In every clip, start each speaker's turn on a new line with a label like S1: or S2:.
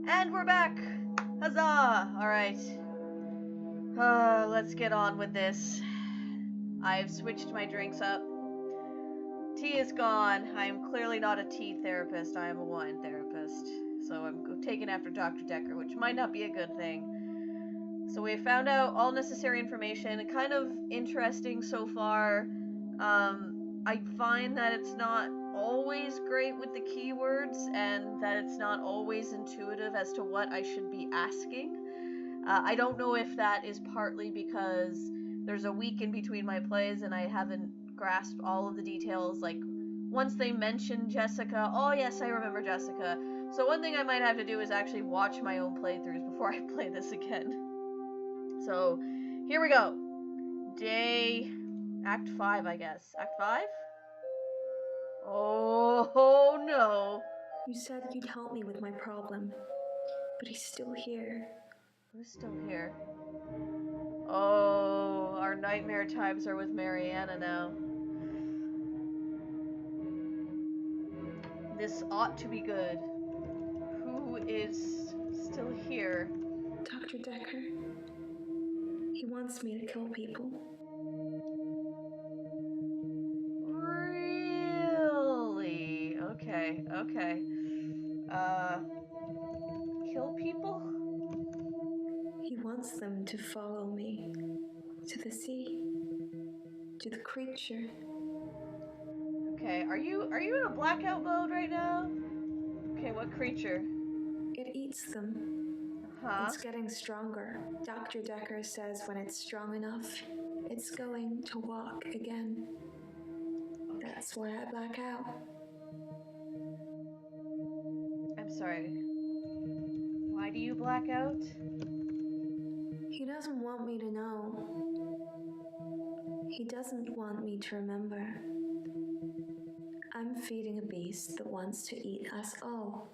S1: And we're back! Huzzah! Alright. Let's get on with this. I've switched my drinks up. Tea is gone. I am clearly not a tea therapist. I am a wine therapist. So I'm taken after Dr. Dekker, which might not be a good thing. So we found out all necessary information. Kind of interesting so far. I find that it's not always great with the keywords, and that it's not always intuitive as to what I should be asking. I don't know if that is partly because there's a week in between my plays and I haven't grasped all of the details. Like, once they mention Jessica, oh yes, I remember Jessica. So one thing I might have to do is actually watch my own playthroughs before I play this again. So, here we go. Act 5, I guess. Act 5? Oh no.
S2: You said you'd help me with my problem, but he's still here.
S1: Who's still here? Oh, our nightmare times are with Mariana now. This ought to be good. Who is still here?
S2: Dr. Dekker. He wants me to kill people.
S1: Really? Okay. Kill people?
S2: He wants them to follow me. To the sea. To the creature.
S1: Okay, are you in a blackout mode right now? Okay, what creature?
S2: It eats them.
S1: Huh?
S2: It's getting stronger. Dr. Dekker says when it's strong enough, it's going to walk again.
S1: Okay.
S2: That's why I black out.
S1: I'm sorry. Why do you black out?
S2: He doesn't want me to know. He doesn't want me to remember. I'm feeding a beast that wants to eat us all.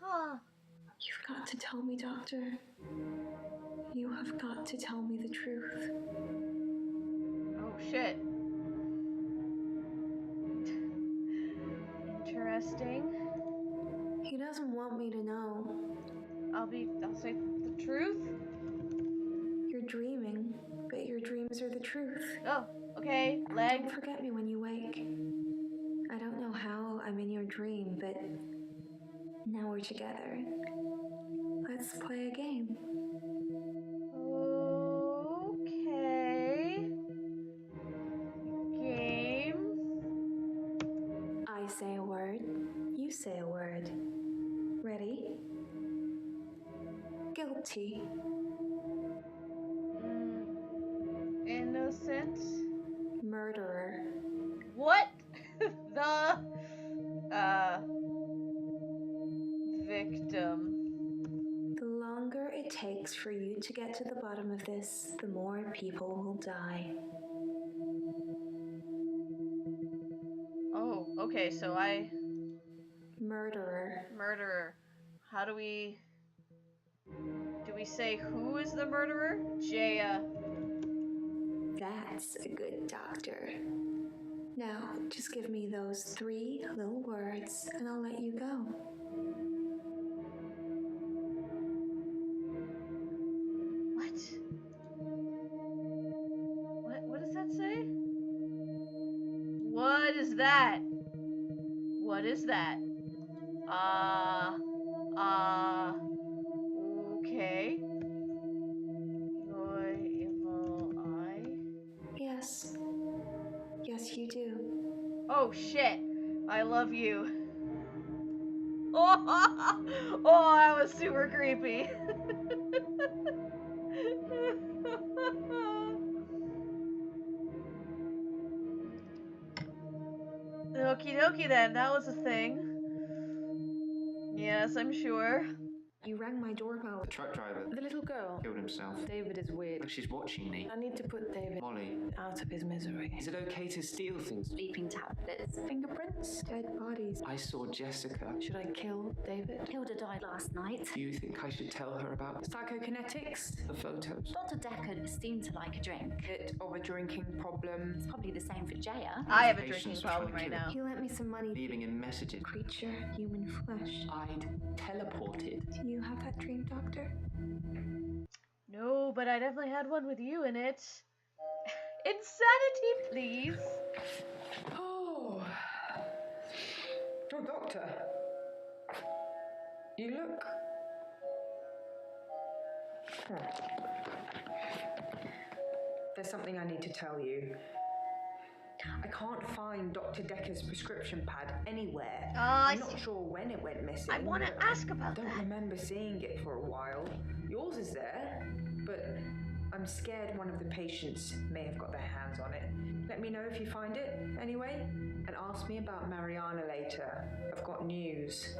S1: Huh.
S2: You've got to tell me, Doctor. You have got to tell me the truth.
S1: Oh shit. Interesting.
S2: He doesn't want me to know.
S1: I'll say the truth?
S2: You're dreaming, but your dreams are the truth.
S1: Oh, okay. Leg.
S2: Don't forget me when you wake. I don't know how I'm in your dream, but now we're together. Let's play a game.
S1: Okay. Game.
S2: I say a word, you say a word. Ready? Guilty.
S1: Innocent.
S2: Murderer.
S1: What? The victim.
S2: The longer it takes for you to get to the bottom of this, the more people will die.
S1: Oh, okay, so
S2: Murderer.
S1: Murderer. How do we say who is the murderer? Jaya.
S2: That's a good doctor. Now, just give me those 3 little words and I'll let you go.
S1: What does that say? What is that? What is that? Okay. Your evil eye?
S2: Yes. Yes, you do.
S1: Oh shit. I love you. Oh, oh, that was super creepy. Okie dokie then, that was a thing. Yes, I'm sure.
S2: You rang my doorbell.
S3: The truck driver
S4: The little girl.
S3: killed himself.
S4: David is weird.
S3: She's watching me.
S4: I need to put David
S3: Molly,
S4: out of his misery.
S3: is it okay to steal things?
S5: Sleeping tablets, fingerprints.
S2: Dead bodies.
S3: I saw Jessica.
S4: Should I kill David?
S5: Hilda died last night.
S3: Do you think I should tell her about
S4: Psychokinetics?
S3: the photos?
S5: Dr. Dekker seemed to like a drink.
S4: Bit of a drinking problem.
S5: It's probably the same for Jaya.
S1: I have a
S3: Patients
S1: drinking
S3: were trying
S1: problem
S3: to
S1: right
S3: kill
S1: now.
S2: He lent me some money.
S3: Leaving him messages.
S2: Creature, human flesh.
S3: I'd teleported.
S2: To you have that dream, Doctor?
S1: No, but I definitely had one with you in it. Insanity, please.
S4: Oh. Oh, Doctor. You look... There's something I need to tell you. I can't find Dr. Dekker's prescription pad anywhere. I'm not sure when it went missing.
S1: I want to ask about
S4: I don't remember seeing it for a while. Yours is there, but I'm scared one of the patients may have got their hands on it. Let me know if you find it, anyway, and ask me about Mariana later. I've got news.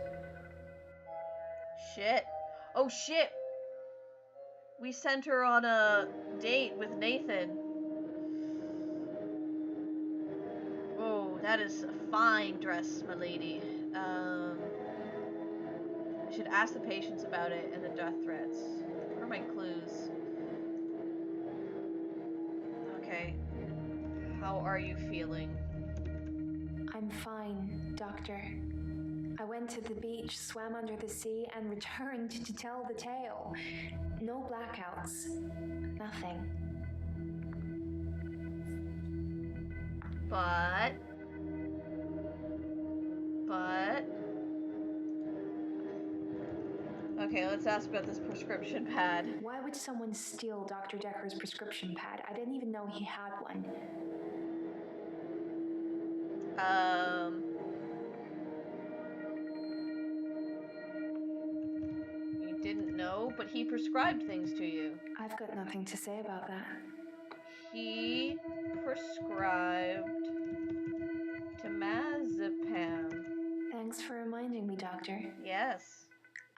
S1: Shit. Oh, shit. We sent her on a date with Nathan. Oh, that is a fine dress, my lady. I should ask the patients about it and the death threats. What are my clues? Okay. How are you feeling?
S2: I'm fine, Doctor. I went to the beach, swam under the sea, and returned to tell the tale. No blackouts. Nothing.
S1: But... Okay, let's ask about this prescription pad.
S2: Why would someone steal Dr. Dekker's prescription pad? I didn't even know he had one.
S1: You didn't know, but he prescribed things to you.
S2: I've got nothing to say about that.
S1: He prescribed temazepam.
S2: Thanks for reminding me, Doctor.
S1: Yes.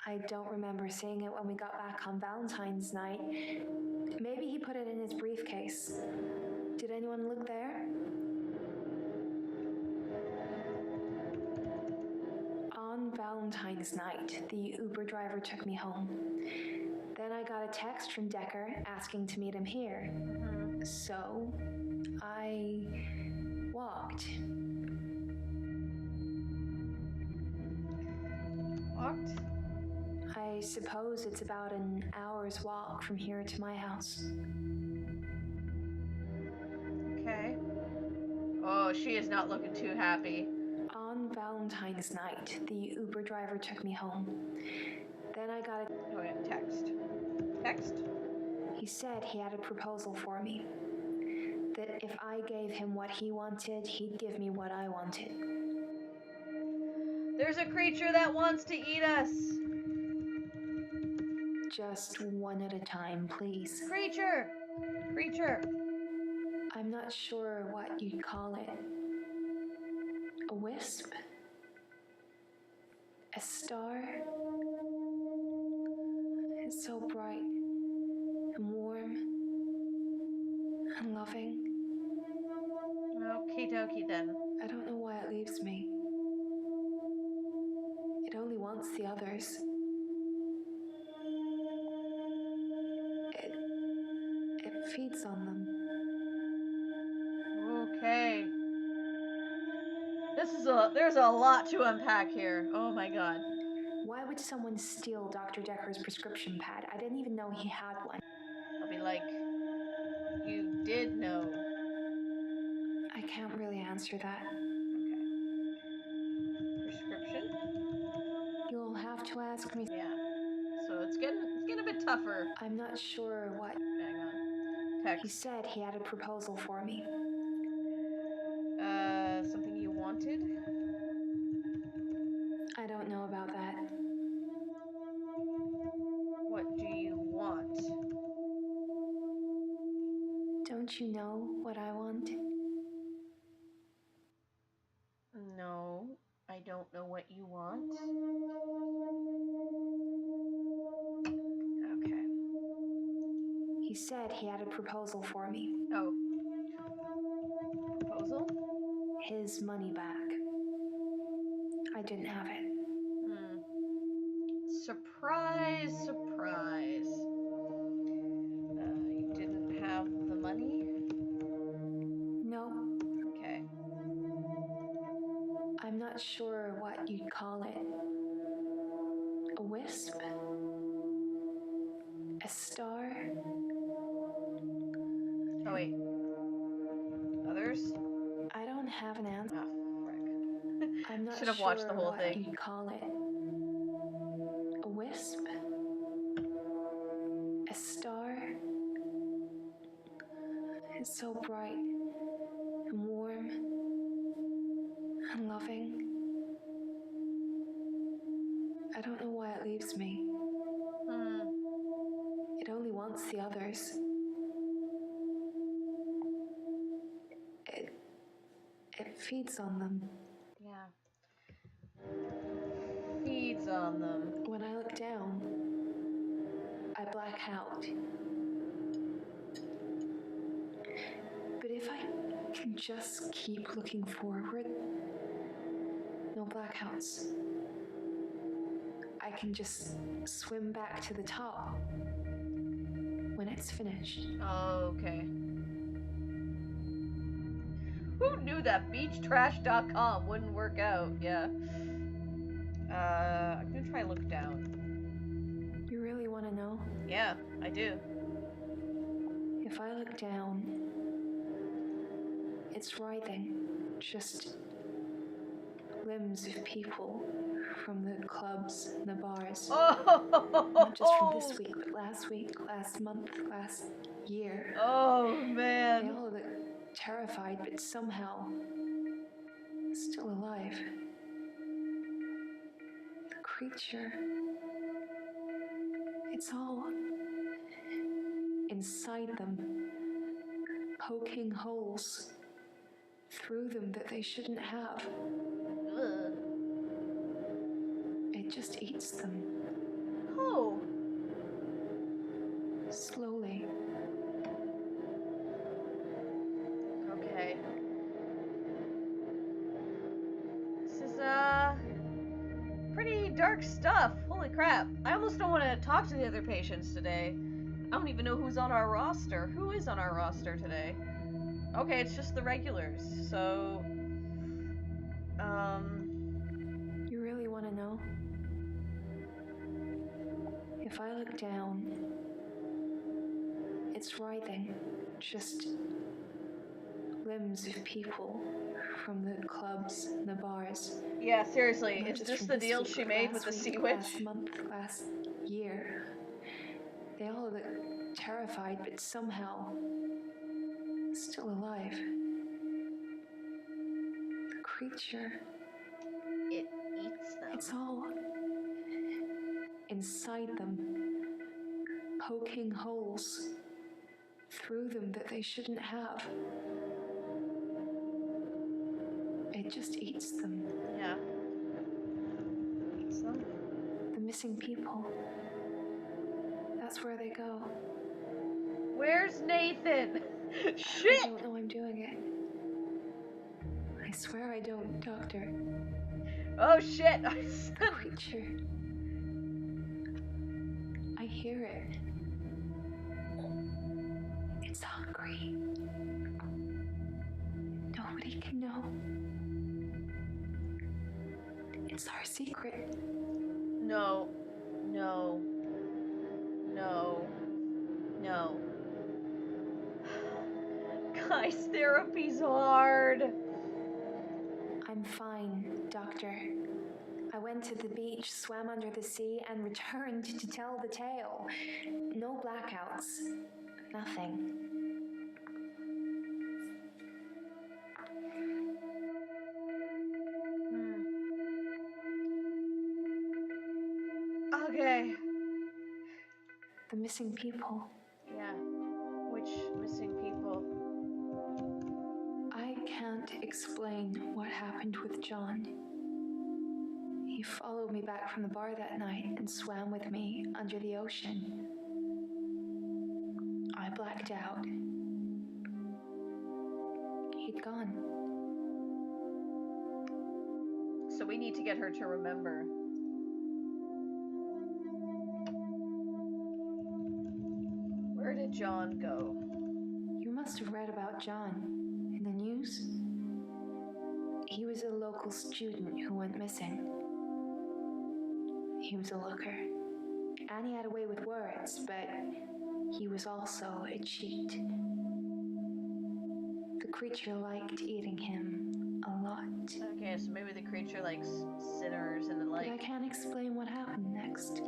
S2: I don't remember seeing it when we got back on Valentine's night. Maybe he put it in his briefcase. Did anyone look there? On Valentine's night, the Uber driver took me home. Then I got a text from Dekker asking to meet him here. So, I walked.
S1: Walked?
S2: I suppose it's about an hour's walk from here to my house.
S1: Okay. Oh, she is not looking too happy.
S2: On Valentine's night, the Uber driver took me home. Then I got a...
S1: Oh, yeah, text. Text?
S2: He said he had a proposal for me. That if I gave him what he wanted, he'd give me what I wanted.
S1: There's a creature that wants to eat us.
S2: Just one at a time, please.
S1: Creature! Creature!
S2: I'm not sure what you'd call it. A wisp? A star? It's so bright and warm and loving.
S1: Okie dokie then.
S2: I don't know why it leaves me. It only wants the others. It feeds on them.
S1: Okay. There's a lot to unpack here. Oh my god.
S2: Why would someone steal Dr. Dekker's prescription pad? I didn't even know he had one.
S1: I'll be like, you did know.
S2: I can't really answer that.
S1: Okay. Prescription?
S2: You'll have to ask me.
S1: Yeah. So it's getting a bit tougher.
S2: I'm not sure what.
S1: Hang on. Text.
S2: He said he had a proposal for me.
S1: Something you wanted?
S2: I don't know about that.
S1: What do you want?
S2: Don't you know what I want?
S1: No, I don't know what you want. Okay.
S2: He said he had a proposal for me.
S1: Oh. Proposal?
S2: His money back. I didn't have it.
S1: Surprise, surprise. You didn't have the money?
S2: No,
S1: Okay.
S2: I'm not sure what you'd call it. A wisp? A star?
S1: Oh wait. Others?
S2: I don't have an answer.
S1: Ah, frick.
S2: I'm not
S1: Should have
S2: sure
S1: watched the whole
S2: what
S1: thing.
S2: you'd call it. A wisp? A star? It's so bright and warm and loving. I don't know why it leaves me. It only wants the others. It feeds on them.
S1: Yeah. Feeds on them.
S2: When I look down, I black out. But if I can just keep looking forward, no blackouts. I can just swim back to the top when it's finished.
S1: Oh, okay. Who knew that beachtrash.com wouldn't work out? Yeah. I'm gonna try and look down.
S2: You really want to know?
S1: Yeah, I do.
S2: If I look down, it's writhing, just limbs of people from the clubs and the bars.
S1: Oh!
S2: Not just from this week, but last week, last month, last year.
S1: Oh,
S2: They
S1: man.
S2: all look terrified, but somehow still alive. The creature, it's all inside them, poking holes through them that they shouldn't have.
S1: Ugh.
S2: It just eats them.
S1: Oh.
S2: Slowly.
S1: Okay. This is, pretty dark stuff. Holy crap. I almost don't want to talk to the other patients today. I don't even know who's on our roster. Who is on our roster today? Okay, it's just the regulars. So,
S2: You really want to know? If I look down, it's writhing, just limbs of people from the clubs and the bars.
S1: yeah, seriously,
S2: Not
S1: is
S2: just
S1: this
S2: from
S1: the deal
S2: week,
S1: she
S2: but
S1: made with
S2: last
S1: the
S2: week,
S1: sea witch?
S2: Last month, last year. They all look terrified, but somehow still alive. The creature,
S1: It eats them.
S2: it's all inside them, poking holes through them that they shouldn't have. It just eats them.
S1: Yeah. Eats them?
S2: The missing people. That's where they go.
S1: Where's Nathan?
S2: I
S1: Shit!
S2: don't know I'm doing it. I swear I don't, Doctor.
S1: Oh shit!
S2: The creature. I hear it. It's hungry. Nobody can know. It's our secret.
S1: No. No. No. No. Guys, therapy's hard.
S2: I'm fine, Doctor. I went to the beach, swam under the sea, and returned to tell the tale. No blackouts. Nothing.
S1: Okay.
S2: The missing people.
S1: Yeah. Which missing people?
S2: I can't explain what happened with John. He followed me back from the bar that night and swam with me under the ocean. I blacked out. He'd gone.
S1: So we need to get her to remember. Where did John go?
S2: You must have read about John in the news. He was a local student who went missing. He was a looker. Annie had a way with words, but he was also a cheat. The creature liked eating him a lot.
S1: Okay, so maybe the creature likes sinners and
S2: But I
S1: like.
S2: can't explain what happened next.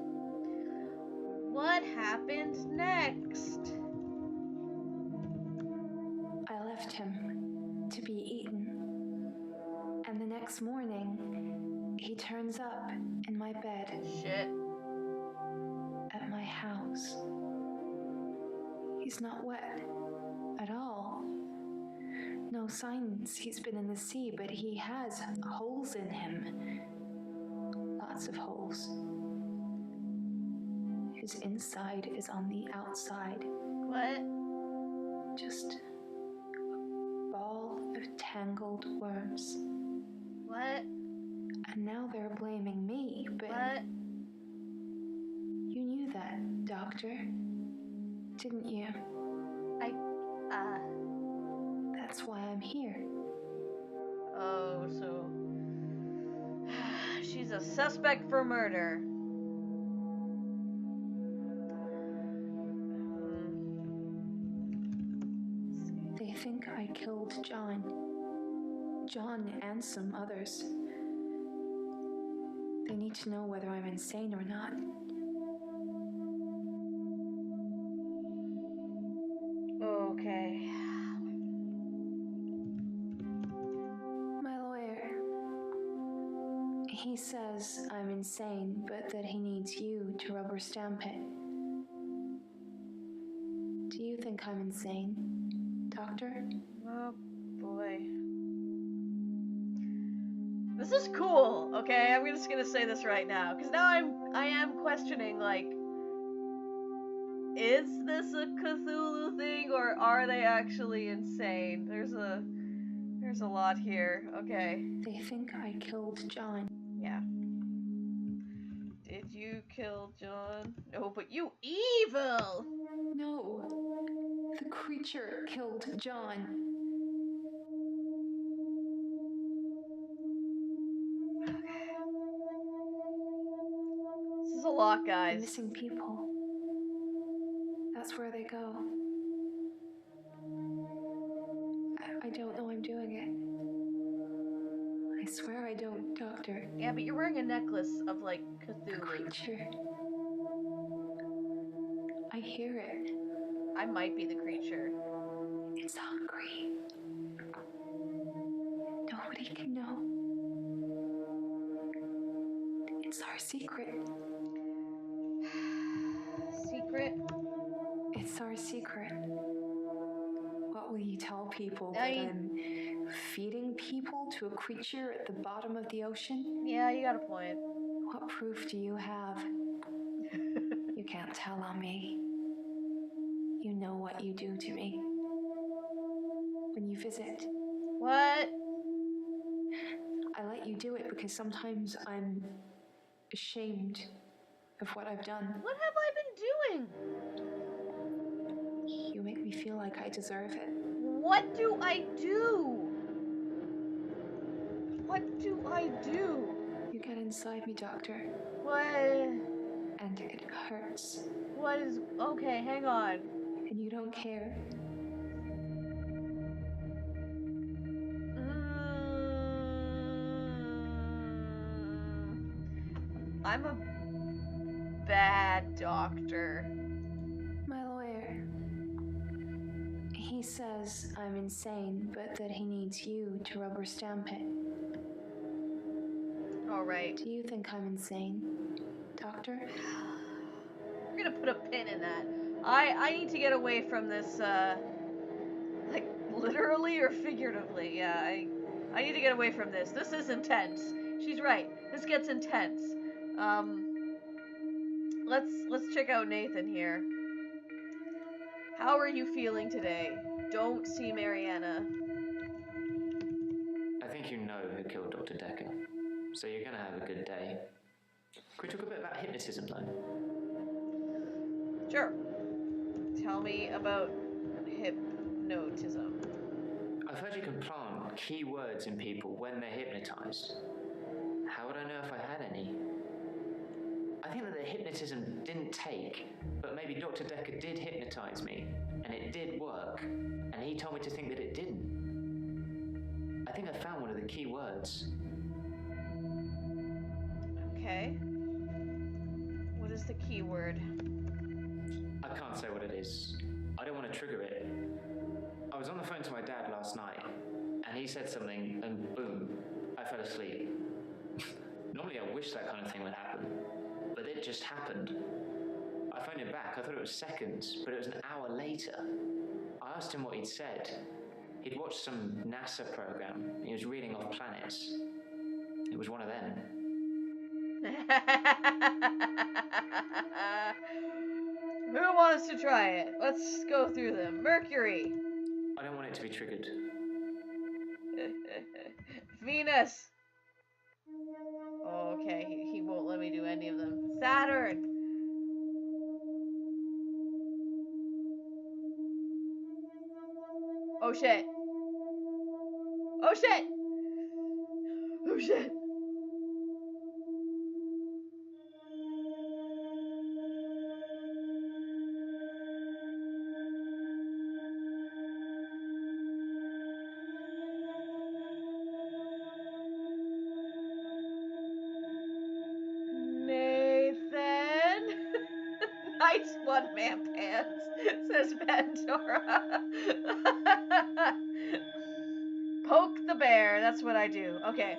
S1: What happened next?
S2: I left him to be eaten. And the next morning, he turns up in my bed
S1: Shit.
S2: at my house. He's not wet at all. No signs he's been in the sea, but he has holes in him. Lots of holes. His inside is on the outside.
S1: What?
S2: Just a ball of tangled worms.
S1: What?
S2: And now they're blaming me, but
S1: What?
S2: you knew that, Doctor, didn't you? That's why I'm here.
S1: Oh, so she's a suspect for murder.
S2: They think I killed John. John and some others. They need to know whether I'm insane or not.
S1: Okay.
S2: My lawyer. He says I'm insane, but that he needs you to rubber stamp it. Do you think I'm insane, Doctor?
S1: Oh boy. This is cool, okay? I'm just gonna say this right now, because now I am questioning, like, is this a Cthulhu thing, or are they actually insane? There's a lot here. Okay.
S2: They think I killed John.
S1: Yeah. Did you kill John? No, but you evil!
S2: No. The creature killed John.
S1: This is a lot,
S2: The
S1: guys.
S2: missing people. That's where they go. I don't know I'm doing it. I swear I don't, Doctor.
S1: Yeah, but you're wearing a necklace of, like,
S2: The
S1: Cthulhu.
S2: creature. I hear it.
S1: I might be the creature.
S2: It's hungry. Nobody can know. It's our secret.
S1: Secret?
S2: It's our secret. What will you tell people?
S1: Now
S2: That
S1: you-
S2: I'm feeding people to a creature at the bottom of the ocean?
S1: Yeah, you got a point.
S2: What proof do you have? You can't tell on me. You know what you do to me. When you visit,
S1: What?
S2: I let you do it because sometimes I'm ashamed of what I've done.
S1: What have I been doing?
S2: You make me feel like I deserve it.
S1: What do I do? What do I do?
S2: You get inside me, Doctor,
S1: What?
S2: and it hurts,
S1: What is... Okay, hang on.
S2: and you don't care.
S1: I'm a bad doctor.
S2: My lawyer. He says I'm insane, but that he needs you to rubber stamp it.
S1: Alright.
S2: Do you think I'm insane, Doctor?
S1: We're gonna put a pin in that. I need to get away from this, like, literally or figuratively. Yeah, I need to get away from this. This is intense. She's right. This gets intense. Let's check out Nathan here. How are you feeling today? Don't see Mariana.
S3: I think you know who killed Dr. Dekker, so you're gonna have a good day. Could we talk a bit about hypnotism, though?
S1: Sure. Tell me about hypnotism.
S3: I've heard you can plant key words in people when they're hypnotized. How would I know if I had any? I think that the hypnotism didn't take, but maybe Dr. Dekker did hypnotize me, and it did work, and he told me to think that it didn't. I think I found one of the key words.
S1: Okay. What is the key word?
S3: I can't say what it is. I don't want to trigger it. I was on the phone to my dad last night, and he said something, and boom, I fell asleep. Normally I wish that kind of thing would happen, but it just happened. I phoned him back. I thought it was seconds, but it was an hour later. I asked him what he'd said. He'd watched some NASA program. He was reading off planets. It was one of them.
S1: Who wants to try it? Let's go through them. Mercury.
S3: I don't want it to be triggered.
S1: Venus. Oh, okay, he won't let me do any of them. Saturn. Oh shit. Oh shit. Oh shit. Nice one-man pants, says Pandora. Poke the bear, that's what I do. Okay,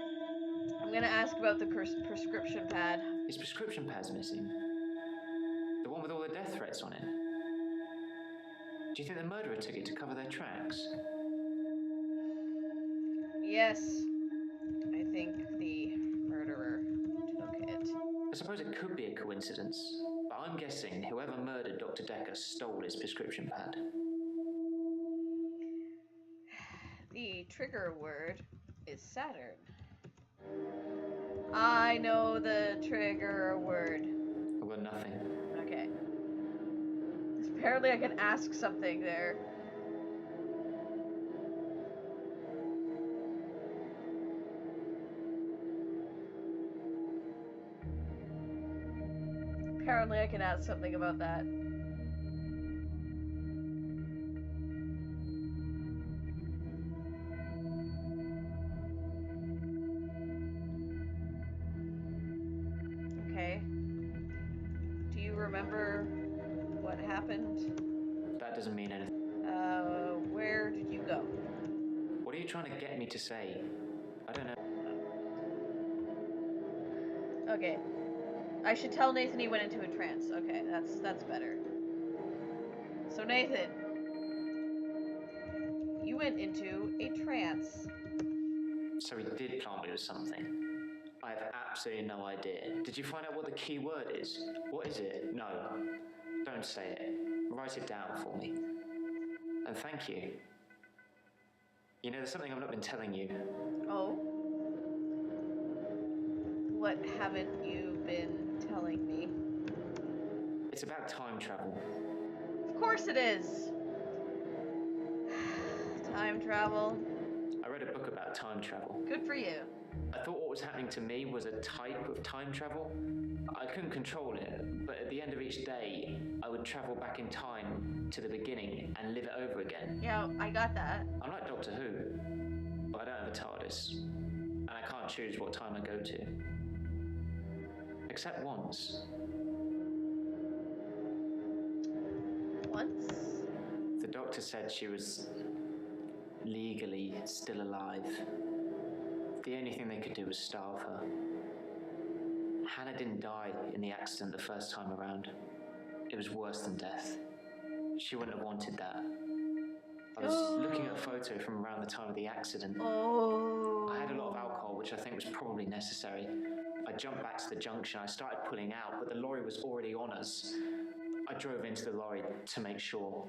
S1: I'm gonna ask about the prescription pad.
S3: His prescription pad's missing. The one with all the death threats on it. Do you think the murderer took it to cover their tracks?
S1: Yes, I think the murderer took it.
S3: I suppose it could be a coincidence, but I'm guessing whoever murdered Dr. Dekker stole his prescription pad.
S1: The trigger word is Saturn. I know the trigger word.
S3: I've got nothing.
S1: Okay. Apparently I can ask something there. Apparently I can ask something about that. Okay. Do you remember what happened?
S3: That doesn't mean anything.
S1: Where did you go?
S3: What are you trying to get me to say? I don't know.
S1: Okay. I should tell Nathan he went into a trance. Okay, that's better. So Nathan, you went into a trance.
S3: So he did plant me with something. I have absolutely no idea. Did you find out what the key word is? What is it? No. Don't say it. Write it down for me. And thank you. You know, there's something I've not been telling you.
S1: Oh? What haven't you been telling me?
S3: It's about time travel.
S1: Of course it is! Time travel.
S3: I read a book about time travel.
S1: Good for you.
S3: I thought what was happening to me was a type of time travel. I couldn't control it, but at the end of each day, I would travel back in time to the beginning and live it over again.
S1: Yeah, I got that.
S3: I'm like Doctor Who, but I don't have a TARDIS, and I can't choose what time I go to. Except once.
S1: Once?
S3: The doctor said she was legally still alive. The only thing they could do was starve her. Hannah didn't die in the accident the first time around. It was worse than death. She wouldn't have wanted that. I was looking at a photo from around the time of the accident.
S1: Oh.
S3: I had a lot of alcohol, which I think was probably necessary. I jumped back to the junction. I started pulling out, but the lorry was already on us. I drove into the lorry to make sure.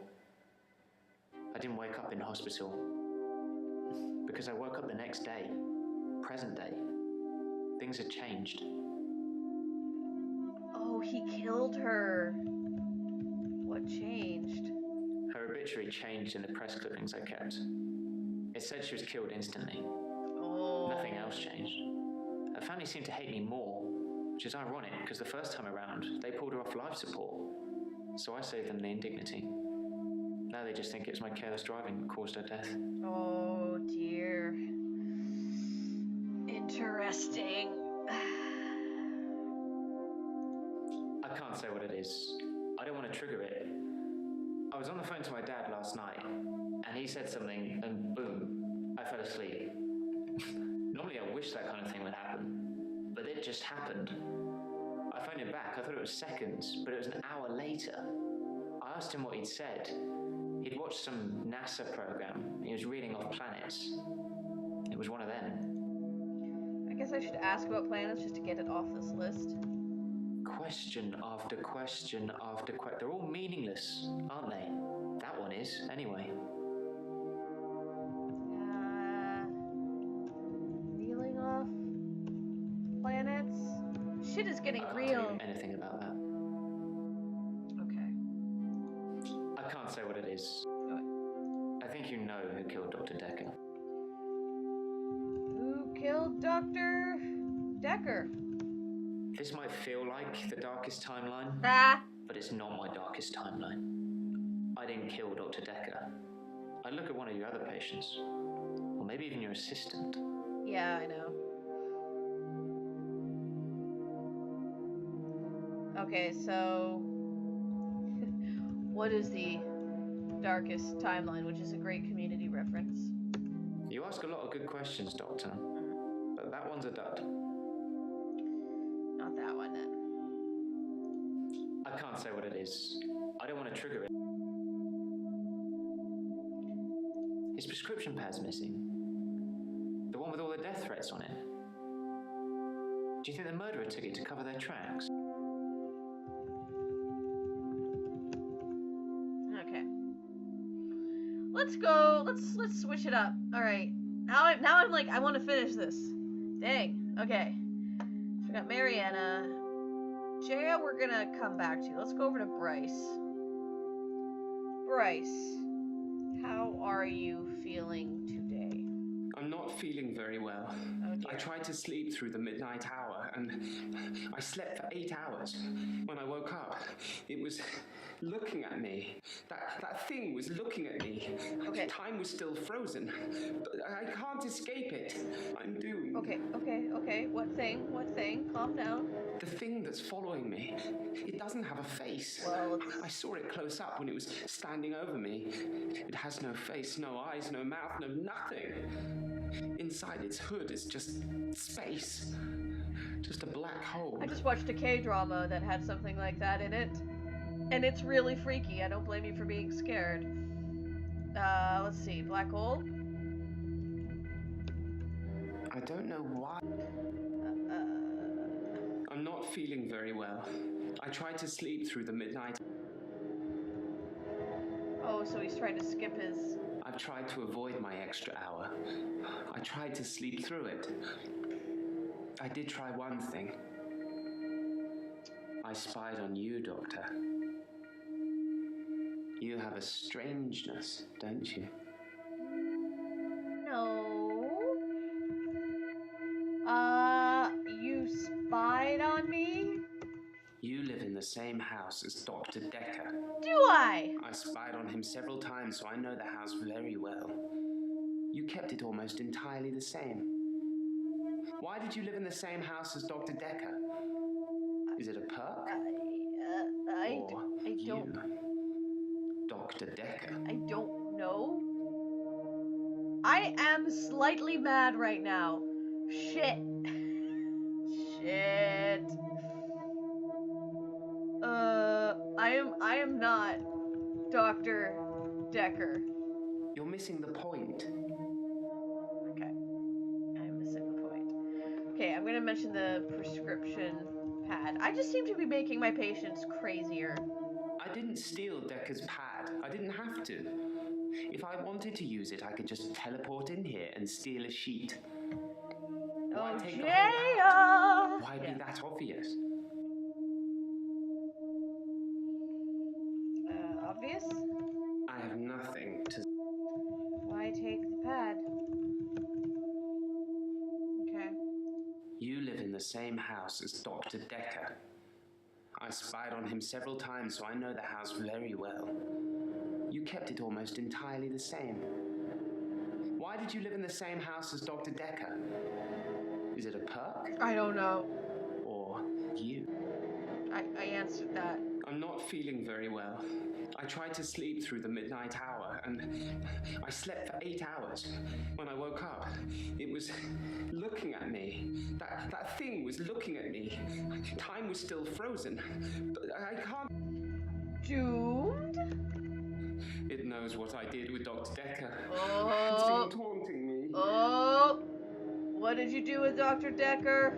S3: I didn't wake up in hospital. Because I woke up the next day. Present day. Things had changed.
S1: Oh, he killed her. What changed?
S3: Her obituary changed in the press clippings I kept. It said she was killed instantly.
S1: Oh.
S3: Nothing else changed. Her family seemed to hate me more. which is ironic because the first time around, they pulled her off life support. So I saved them the indignity. Now they just think it's my careless driving that caused her death.
S1: Oh dear. Interesting.
S3: I can't say what it is. I don't want to trigger it. I was on the phone to my dad last night, and he said something, and boom, I fell asleep. Normally I wish that kind of thing would happen, but it just happened. I phoned him back. I thought it was seconds, but it was an hour later. I asked him what he'd said. He'd watched some NASA program. He was reading off planets. It was one of them.
S1: I guess I should ask about planets just to get it off this list.
S3: Question after question after question. They're all meaningless, aren't they? That one is, anyway.
S1: Reeling off planets? Shit is getting
S3: I can't
S1: real.
S3: tell you anything about that.
S1: Okay.
S3: I can't say what it is. I think you know who killed Dr. Dekker.
S1: Who killed Dr. Dekker?
S3: This might feel like the darkest timeline,
S1: Ah!
S3: but it's not my darkest timeline. I didn't kill Dr. Dekker. I look at one of your other patients, or maybe even your assistant.
S1: Yeah, I know. Okay, so what is the darkest timeline, which is a great Community reference?
S3: You ask a lot of good questions, Doctor, but that one's a dud.
S1: Not that one then.
S3: I can't say what it is. I don't want to trigger it. His prescription pad's missing. The one with all the death threats on it. Do you think the murderer took it to cover their tracks?
S1: Okay. Let's go. Let's switch it up. All right. Now I'm like I want to finish this. Dang. Okay. So we got Mariana. Jaya, we're gonna come back to. Let's go over to Bryce. Bryce, how are you feeling today?
S6: I'm not feeling very well.
S1: Oh dear.
S6: I tried to sleep through the midnight hour, and I slept for 8 hours. When I woke up, it was looking at me. That thing was looking at me.
S1: Okay.
S6: Time was still frozen, but I can't escape it. I'm doomed.
S1: Okay. What thing? Calm down.
S6: The thing that's following me, it doesn't have a face.
S1: Well, it's...
S6: I saw it close up when it was standing over me. It has no face, no eyes, no mouth, no nothing. Inside its hood is just space. Just a black hole.
S1: I just watched a K-drama that had something like that in it. And it's really freaky. I don't blame you for being scared. Let's see. Black hole?
S6: I don't know why. I'm not feeling very well. I tried to sleep through the midnight.
S1: Oh, so he's trying to skip his...
S6: I've tried to avoid my extra hour. I tried to sleep through it. I did try one thing. I spied on you, Doctor. You have a strangeness, don't you?
S1: No. You spied on me?
S6: You live in the same house as Dr. Dekker.
S1: Do I?
S6: I spied on him several times, so I know the house very well. You kept it almost entirely the same. Why did you live in the same house as Dr. Dekker? Is it a perk?
S1: I
S6: You,
S1: don't...
S6: Dr. Dekker.
S1: I don't know. I am slightly mad right now. Shit. Shit. I am not Dr. Dekker.
S6: You're missing the point.
S1: Okay. I'm missing the point. Okay, I'm gonna mention the prescription pad. I just seem to be making my patients crazier.
S6: I didn't steal Dekker's pad. I didn't have to. If I wanted to use it, I could just teleport in here and steal a sheet. Why
S1: Oh,
S6: take the whole
S1: Jaya!
S6: pad? Why
S1: Yeah.
S6: be that obvious?
S1: Obvious?
S6: I have nothing to...
S1: Why take the pad? Okay.
S6: You live in the the same house as Dr. Dekker. I spied on him several times, so I know the house very well. You kept it almost entirely the same. Why did you live in the same house as Dr. Dekker? Is it a perk?
S1: I don't know.
S6: Or you?
S1: I answered that.
S6: I'm not feeling very well. I tried to sleep through the midnight hour, and I slept for 8 hours. When I woke up, it was looking at me. That thing was looking at me. Time was still frozen, but I can't...
S1: Doomed?
S6: It knows what I did with Dr. Dekker.
S1: Oh.
S6: It's been taunting me.
S1: Oh! What did you do with Dr. Dekker?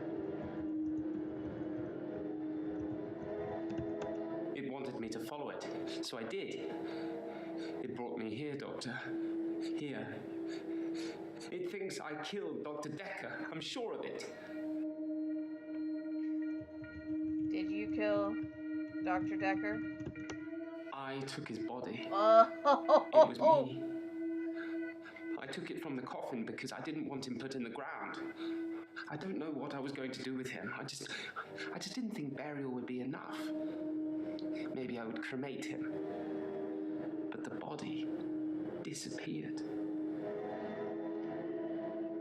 S6: It wanted me to follow it, so I did. It brought me here, Doctor. Here. It thinks I killed Dr. Dekker. I'm sure of it.
S1: Did you kill Dr. Dekker?
S6: I took his body.
S1: Oh!
S6: It was me. I took it from the coffin because I didn't want him put in the ground. I don't know what I was going to do with him. I just didn't think burial would be enough. Maybe I would cremate him. But the body disappeared.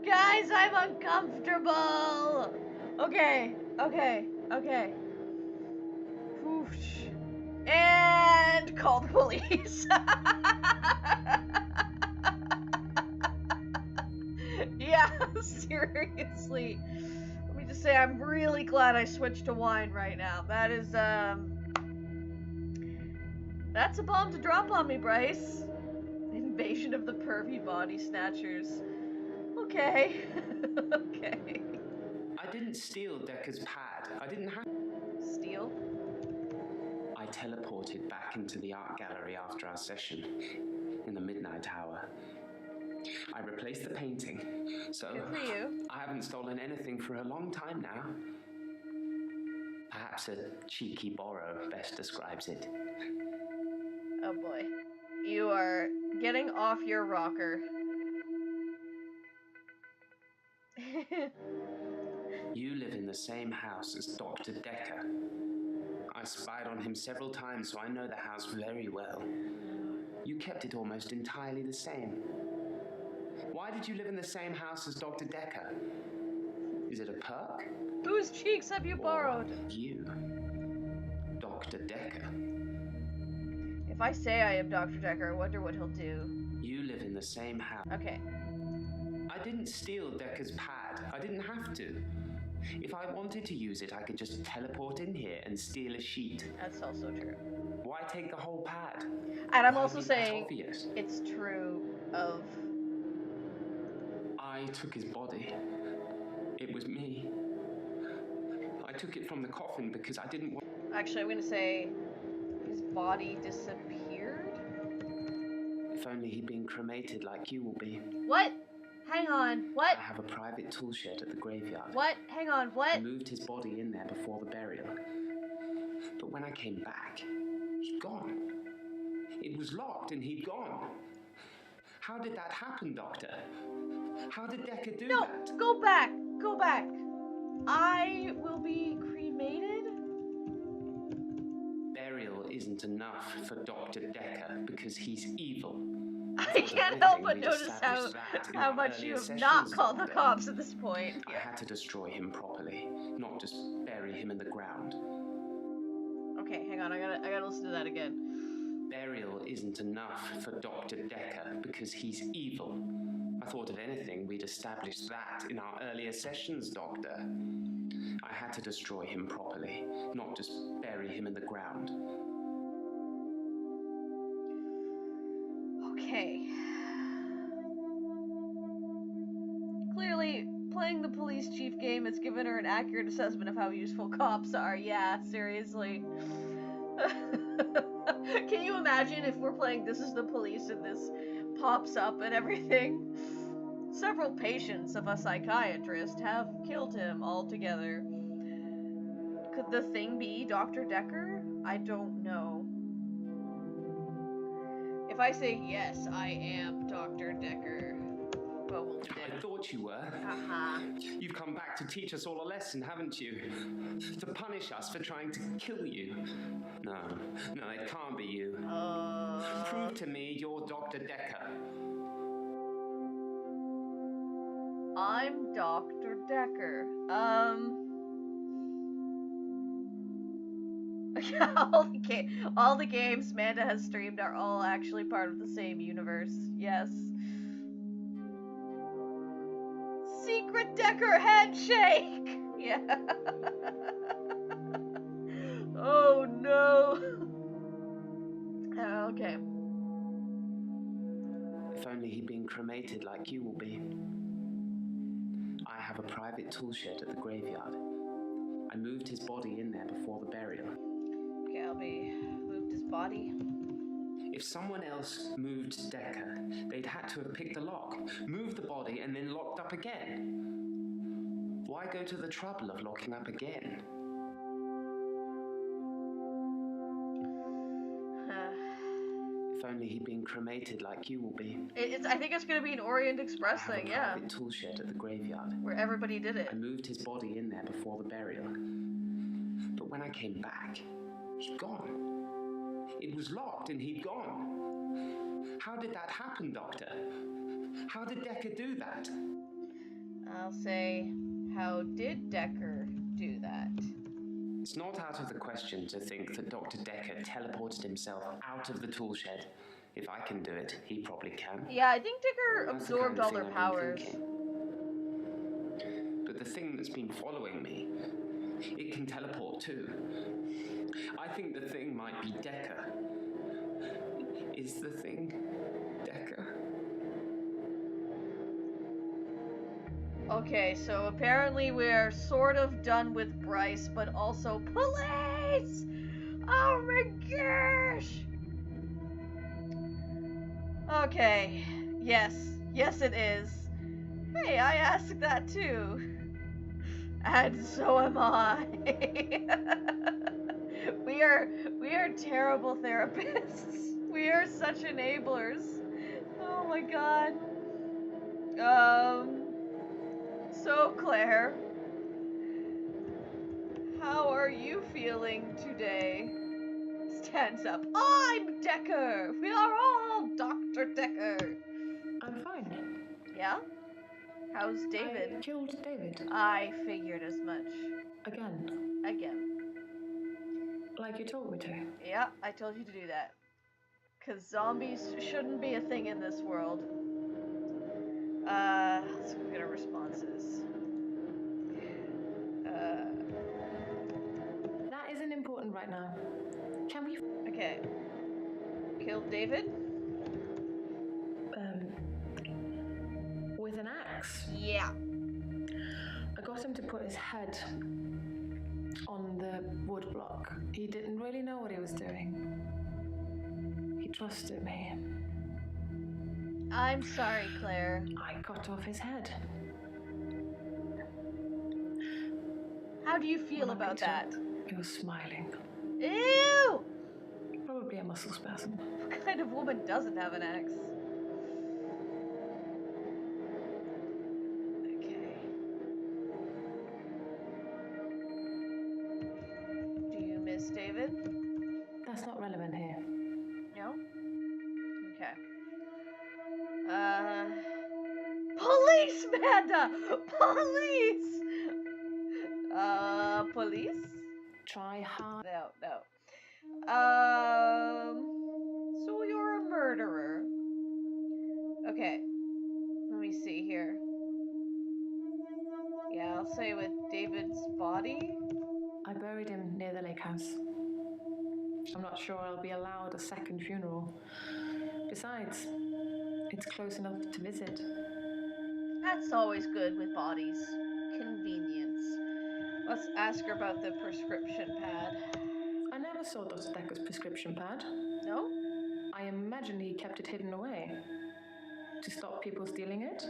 S1: Guys, I'm uncomfortable! Okay. Whoosh. And call the police. Yeah, seriously. Let me just say, I'm really glad I switched to wine right now. That is, that's a bomb to drop on me, Bryce. Invasion of the pervy body snatchers. Okay. Okay.
S6: I didn't steal Dekker's pad. I didn't have...
S1: Steal?
S6: I teleported back into the art gallery after our session, in the midnight hour. I replaced the painting, so
S1: Good for you.
S6: I haven't stolen anything for a long time now. Perhaps a cheeky borrow best describes it.
S1: Oh boy. You are getting off your rocker.
S6: You live in the same house as Dr. Dekker. I spied on him several times, so I know the house very well. You kept it almost entirely the same. Why did you live in the same house as Dr. Dekker? Is it a perk?
S1: Whose cheeks have you borrowed?
S6: Or you, Dr. Dekker.
S1: If I say I am Dr. Dekker, I wonder what he'll do.
S6: You live in the same house.
S1: Okay.
S6: I didn't steal Dekker's pad. I didn't have to. If I wanted to use it, I could just teleport in here and steal a sheet.
S1: That's also true.
S6: Why take the whole pad?
S1: And I'm
S6: Why
S1: also
S6: be that
S1: saying
S6: obvious?
S1: it's true of...
S6: I took his body. It was me. I took it from the coffin because I didn't want...
S1: Actually, I'm gonna say his body disappeared?
S6: If only he'd been cremated like you will be.
S1: What? Hang on. What?
S6: I have a private tool shed at the graveyard.
S1: What? Hang on. What?
S6: I moved his body in there before the burial. But when I came back, he'd gone. It was locked and he'd gone. How did that happen, Doctor? How did Dekker do that?
S1: No! Go back! Go back! I will be cremated?
S6: Burial isn't enough for Dr. Dekker because he's evil.
S1: I can't help but notice how much you have not called the cops at this point.
S6: I had to destroy him properly, not just bury him in the ground.
S1: Okay, hang on, I gotta listen to that again.
S6: Burial isn't enough for Dr. Dekker because he's evil. I thought if anything, we'd established that in our earlier sessions, Doctor. I had to destroy him properly, not just bury him in the ground.
S1: Okay. Clearly, playing the police chief game has given her an accurate assessment of how useful cops are. Yeah, seriously. Can you imagine if we're playing This Is the Police and this pops up and everything? Several patients of a psychiatrist have killed him altogether. Could the thing be Dr. Dekker? I don't know. If I say yes, I am Dr. Dekker, bewildered.
S6: I thought you were.
S1: Uh-huh.
S6: You've come back to teach us all a lesson, haven't you? To punish us for trying to kill you. No, it can't be you. Prove to me you're Dr. Dekker.
S1: I'm Dr. Dekker. All the games Manda has streamed are all actually part of the same universe. Yes. Secret Dekker handshake! Yeah. Oh no. Okay.
S6: If only he'd been cremated like you will be. I have a private tool shed at the graveyard. I moved his body in there before the burial.
S1: Okay, moved his body.
S6: If someone else moved Dekker, they'd had to have picked the lock, moved the body, and then locked up again. Why go to the trouble of locking up again? If only he'd been cremated like you will be.
S1: I think it's going to be an Orient Express thing, yeah.
S6: I have a private tool shed at the graveyard.
S1: Where everybody did it.
S6: I moved his body in there before the burial. But when I came back, he'd gone. It was locked and he'd gone. How did that happen, Doctor? How did Dekker do that?
S1: I'll say, how did Dekker do that?
S6: It's not out of the question to think that Dr. Dekker teleported himself out of the tool shed. If I can do it, he probably can.
S1: Yeah, I think Dekker
S6: That's
S1: absorbed
S6: the
S1: all
S6: kind
S1: their
S6: of thing I've been
S1: powers.
S6: thinking. But the thing that's been following me, it can teleport too. I think the thing might be Dekker. Is the thing Dekker?
S1: Okay, so apparently we're sort of done with Bryce, but also police! Oh my gosh! Okay, yes it is. Hey, I asked that too. And so am I. We are terrible therapists. We are such enablers. Oh my god. So Claire, how are you feeling today? Stands up. I'm Dekker. We are all Dr. Dekker.
S2: I'm fine.
S1: Yeah? How's David?
S2: I killed David.
S1: I figured as much.
S2: Again. Like you told me to.
S1: Yeah, I told you to do that. 'Cause zombies shouldn't be a thing in this world. Let's look at our responses.
S2: That isn't important right now. Can we...
S1: Okay. Killed David?
S2: With an axe.
S1: Yeah.
S2: I got him to put his head on the wood block. He didn't really know what he was doing. He trusted me.
S1: I'm sorry, Claire.
S2: I cut off his head.
S1: How do you feel
S2: When I
S1: about
S2: picked
S1: that?
S2: up, he was smiling.
S1: Ew!
S2: Probably a muscle spasm.
S1: What kind of woman doesn't have an axe? Okay. Do you miss David?
S2: That's not relevant here.
S1: No? Okay. Police, Manda! Police! Police?
S2: Try hard.
S1: No. So you're a murderer. Okay. Let me see here. Yeah, I'll say with David's body.
S2: I buried him near the lake house. I'm not sure I'll be allowed a second funeral. Besides, it's close enough to visit.
S1: That's always good with bodies. Convenience. Let's ask her about the prescription pad.
S2: I never saw Dr. Dekker's prescription pad.
S1: No?
S2: I imagine he kept it hidden away. To stop people stealing it?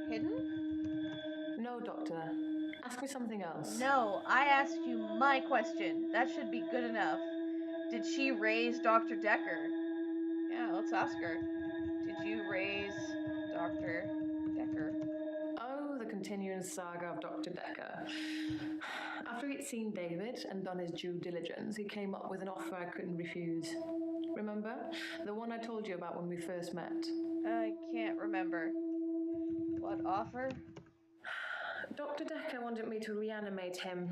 S1: Hidden?
S2: No, Doctor. Ask me something else.
S1: No, I asked you my question. That should be good enough. Did she raise Dr. Dekker? Yeah, let's ask her. Did you phrase, Dr. Dekker?
S2: Oh, the continuing saga of Dr. Dekker. After he'd seen David and done his due diligence, he came up with an offer I couldn't refuse. Remember? The one I told you about when we first met.
S1: I can't remember. What offer?
S2: Dr. Dekker wanted me to reanimate him.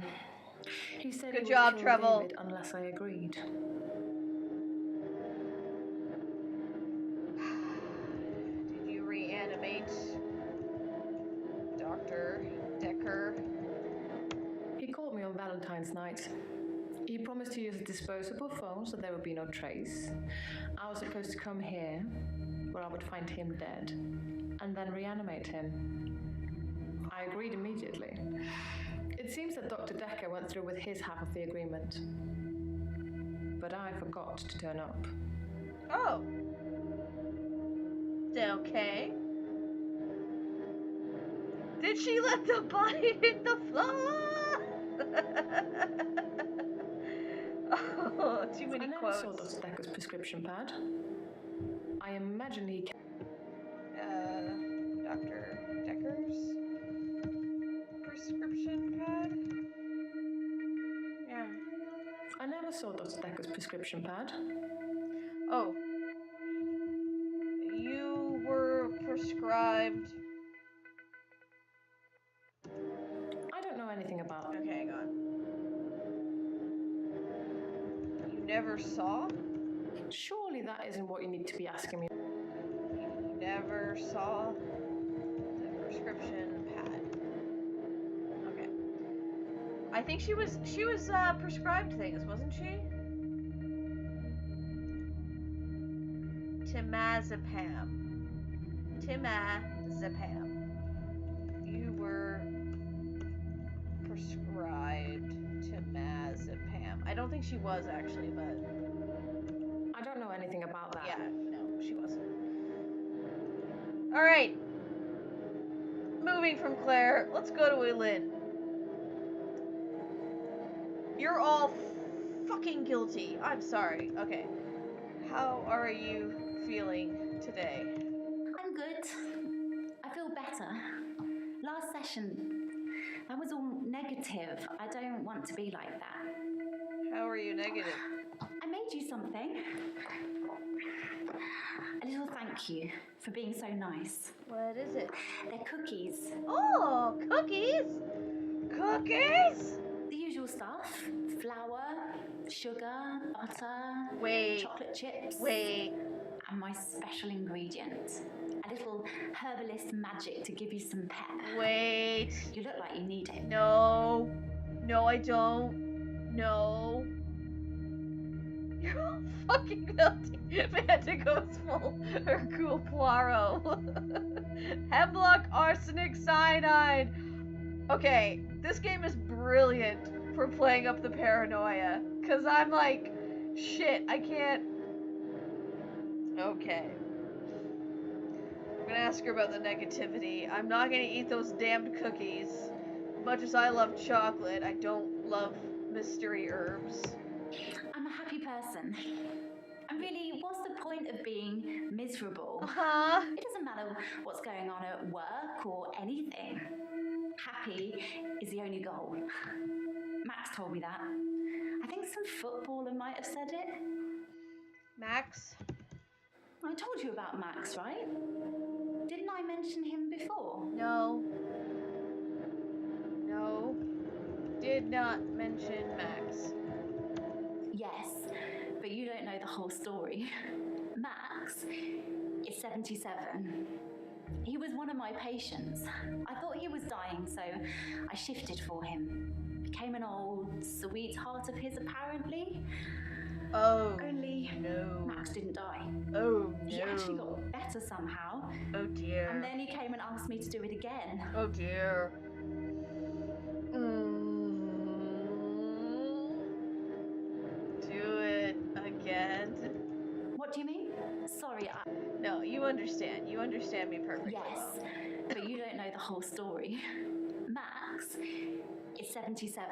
S2: He said
S1: Good
S2: he
S1: job,
S2: would kill
S1: Treble.
S2: David unless I agreed.
S1: Did you reanimate Dr. Dekker?
S2: He called me on Valentine's night. He promised to use a disposable phone so there would be no trace. I was supposed to come here, where I would find him dead, and then reanimate him. I agreed immediately. It seems that Dr. Dekker went through with his half of the agreement. But I forgot to turn up.
S1: Oh. Okay. Did she let the body hit the floor? Oh, too many
S2: I never
S1: quotes.
S2: saw Dr. Dekker's prescription pad. I imagine he...
S1: Dr. Dekker's prescription pad? Yeah.
S2: I never saw Dr. Dekker's prescription pad.
S1: Oh. You were prescribed...
S2: I don't know anything about...
S1: Okay, hang on. You never saw?
S2: Surely that isn't what you need to be asking me.
S1: You never saw the prescription pad. Okay. I think she was prescribed things, wasn't she? Temazepam. Temazepam. You were prescribed temazepam. I don't think she was actually, but
S2: I don't know anything about that.
S1: yeah, no, she wasn't. All right. Moving from Claire, let's go to Elin. You're all fucking guilty. I'm sorry. Okay. How are you feeling today?
S5: I'm good. I feel better. Last session, I was all negative. I don't want to be like that.
S1: How are you negative?
S5: I made you something. A little thank you for being so nice.
S1: What is it?
S5: They're cookies.
S1: Oh, cookies! Cookies!
S5: The usual stuff. Flour, sugar, butter,
S1: Wait.
S5: chocolate chips.
S1: Wait.
S5: And my special ingredient. A little herbalist magic to give you some pep.
S1: Wait.
S5: You look like you need it.
S1: No. No, I don't. No. You're all fucking guilty. Mantico's full Hercule Poirot. Hemlock, arsenic, cyanide. Okay, this game is brilliant for playing up the paranoia. Cause I'm like, shit, I can't. Okay. I'm gonna ask her about the negativity. I'm not gonna eat those damned cookies. Much as I love chocolate, I don't love mystery herbs.
S5: I'm a happy person. And really, what's the point of being miserable?
S1: Uh-huh.
S5: It doesn't matter what's going on at work or anything. Happy is the only goal. Max told me that. I think some footballer might have said it.
S1: Max?
S5: I told you about Max, right? Didn't I mention him before?
S1: No. No. Did not mention Max.
S5: Yes, but you don't know the whole story. Max is 77. He was one of my patients. I thought he was dying, so I shifted for him. Became an old sweetheart of his, apparently.
S1: Oh.
S5: Only
S1: no.
S5: Max didn't die.
S1: Oh no.
S5: He actually got better somehow.
S1: Oh dear.
S5: And then he came and asked me to do it again.
S1: Oh dear. Do it again.
S5: What do you mean? Sorry,
S1: No, you understand. You understand me perfectly
S5: yes,
S1: well.
S5: but you don't know the whole story. Max is 77.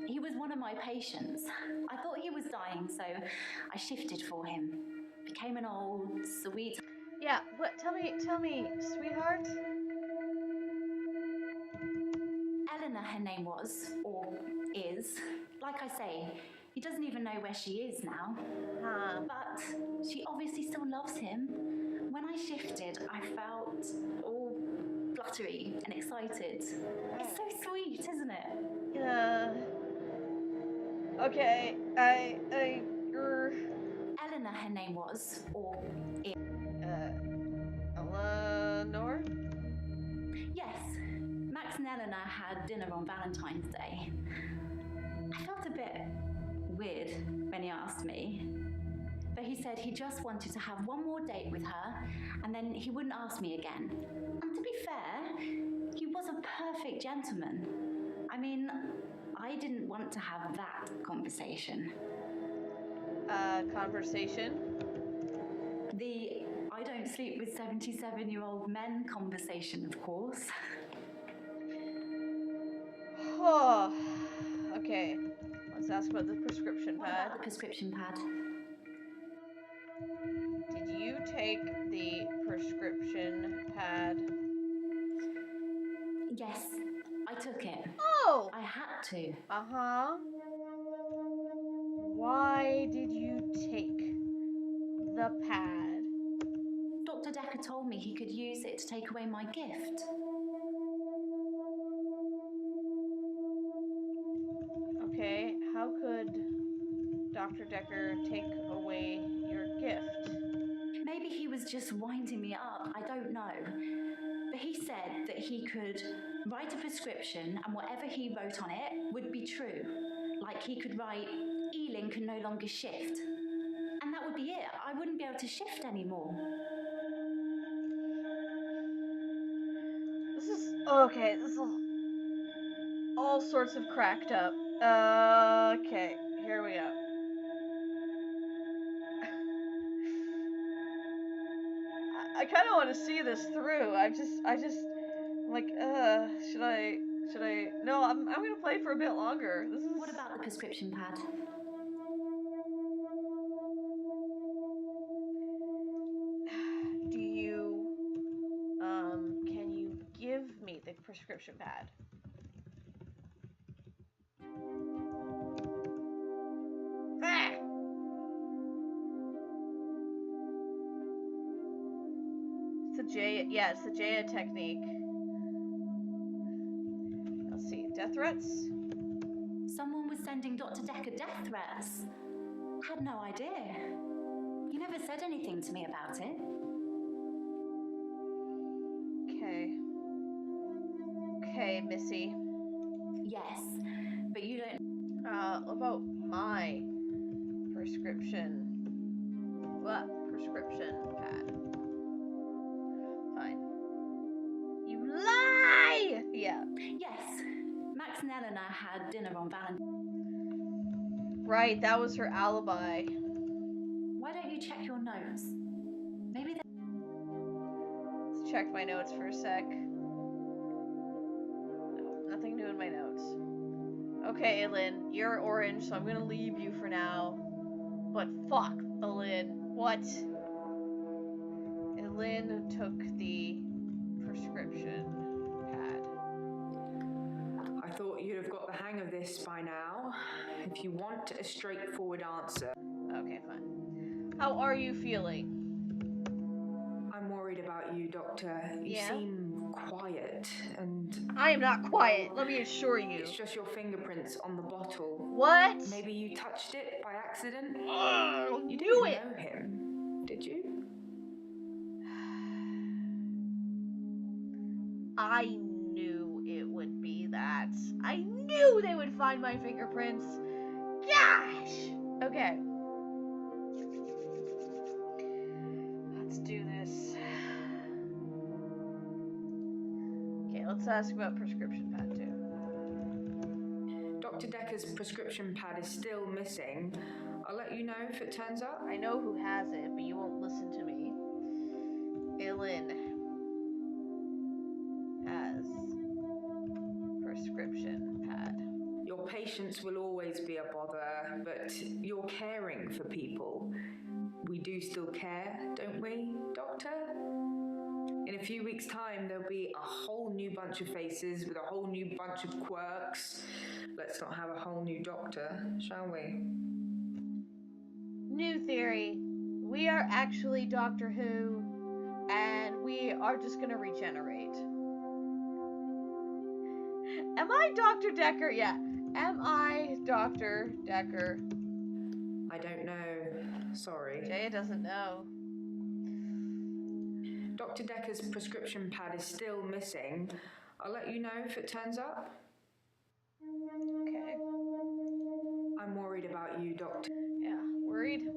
S5: He was one of my patients. I thought he was dying, so I shifted for him. Became an old, sweet...
S1: Yeah, what? Tell me, sweetheart.
S5: Eleanor, her name was, or is. Like I say, he doesn't even know where she is now.
S1: Huh.
S5: But she obviously still loves him. When I shifted, I felt all fluttery and excited. It's so sweet, isn't it?
S1: Yeah. Okay,
S5: Eleanor, her name was, or is.
S1: Eleanor?
S5: Yes, Max and Eleanor had dinner on Valentine's Day. I felt a bit weird when he asked me. But he said he just wanted to have one more date with her and then he wouldn't ask me again. And to be fair, he was a perfect gentleman. I mean, I didn't want to have that conversation.
S1: Conversation?
S5: The I don't sleep with 77-year-old men conversation, of course.
S1: Oh, okay. Let's ask about the prescription
S5: What
S1: pad.
S5: about the prescription pad?
S1: Did you take the prescription pad?
S5: Yes, I took it.
S1: Oh!
S5: I had to.
S1: Uh-huh. Why did you take the pad?
S5: Dr. Dekker told me he could use it to take away my gift.
S1: Okay, how could Dr. Dekker take away your gift?
S5: Maybe he was just winding me up, I don't know. But he said that he could write a prescription and whatever he wrote on it would be true. Like he could write, Elin can no longer shift. And that would be it. I wouldn't be able to shift anymore.
S1: This is all sorts of cracked up. Okay, here we go. I kind of want to see this through. I just like, should I? No, I'm gonna play for a bit longer. This is.
S5: What about the prescription pad?
S1: Do you, can you give me the prescription pad? Ah! It's the Jaya technique. Let's see, death threats?
S5: Someone was sending Dr. Dekker death threats. Had no idea. He never said anything to me about it.
S1: Okay, Missy.
S5: Yes, but you don't.
S1: About my prescription. What? Prescription pad. Fine. You lie! Yeah.
S5: Yes, Max and Eleanor had dinner on Valentine's.
S1: Right, that was her alibi.
S5: Why don't you check your notes? Maybe
S1: Let's check my notes for a sec. No, nothing new in my notes. Okay, Elin, you're orange, so I'm gonna leave you for now. But fuck, Elin. What? Elin took the prescription pad.
S4: I thought you'd have got the hang of this by now. If you want a straightforward answer,
S1: Okay, fine. How are you feeling?
S4: I'm worried about you, Doctor. You
S1: Yeah?
S4: seem quiet, and
S1: I am not quiet, let me assure you.
S4: it's just your fingerprints on the bottle.
S1: What?
S4: Maybe you touched it by accident?
S1: You
S4: You
S1: knew
S4: didn't
S1: it!
S4: know him, did you?
S1: I knew it would be that. I knew they would find my fingerprints. Gosh! Okay. Let's do this. Okay, let's ask about prescription pad too.
S4: Dr. Dekker's prescription pad is still missing. I'll let you know if it turns up.
S1: I know who has it, but you won't listen to me. Elin has prescription pad.
S4: Your patients will always be a bother, but you're caring for people. We do still care, don't we, Doctor? In a few weeks' time, there'll be a whole new bunch of faces with a whole new bunch of quirks. Let's not have a whole new doctor, shall we?
S1: New theory. We are actually Doctor Who, and we are just gonna regenerate. Am I Dr. Dekker? Yeah. Am I Dr. Dekker?
S4: I don't know. Sorry.
S1: Jaya doesn't know.
S4: Dr. Dekker's prescription pad is still missing. I'll let you know if it turns up.
S1: Okay.
S4: I'm worried about you, Doctor.
S1: Yeah, worried?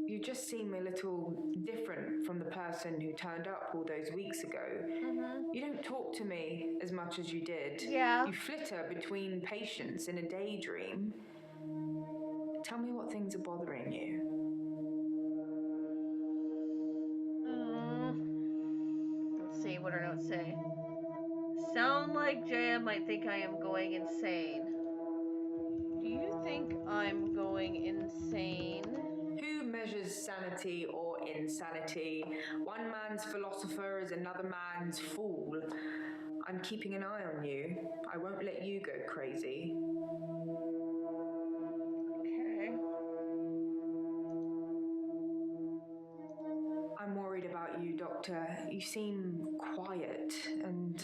S4: You just seem a little different from the person who turned up all those weeks ago.
S1: Mm-hmm.
S4: You don't talk to me as much as you did.
S1: Yeah.
S4: You flitter between patients in a daydream. Tell me what things are bothering you.
S1: Let's see what our notes say. Sound like Jaya might think I am going insane. Do you think I'm going insane?
S4: Who measures sanity or insanity? One man's philosopher is another man's fool. I'm keeping an eye on you. I won't let you go crazy.
S1: Okay.
S4: I'm worried about you, Doctor. You seem quiet and,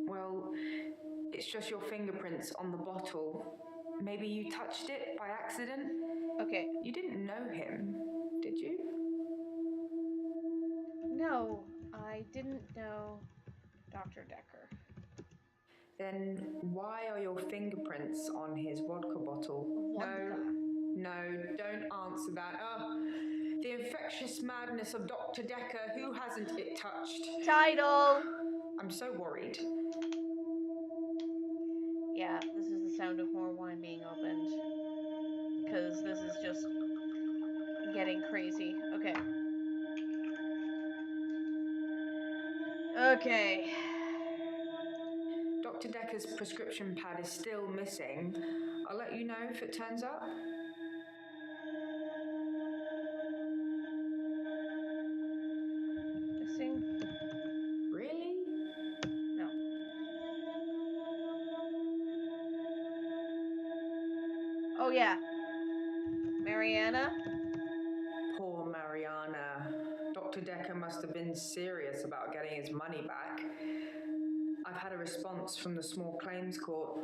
S4: well, it's just your fingerprints on the bottle. Maybe you touched it by accident?
S1: Okay.
S4: You didn't know him, did you?
S1: No, I didn't know Dr. Dekker.
S4: Then why are your fingerprints on his vodka bottle? No, don't answer that. Oh, the infectious madness of Dr. Dekker. Who hasn't it touched?
S1: Title!
S4: I'm so worried.
S1: Yeah, this is the sound of more wine being opened. Because this is just getting crazy. Okay. Okay.
S4: Dr. Dekker's prescription pad is still missing. I'll let you know if it turns up.
S1: Missing?
S4: Really?
S1: No. Oh, yeah. Mariana?
S4: Poor Mariana. Dr. Dekker must have been serious about getting his money back. I've had a response from the small claims court.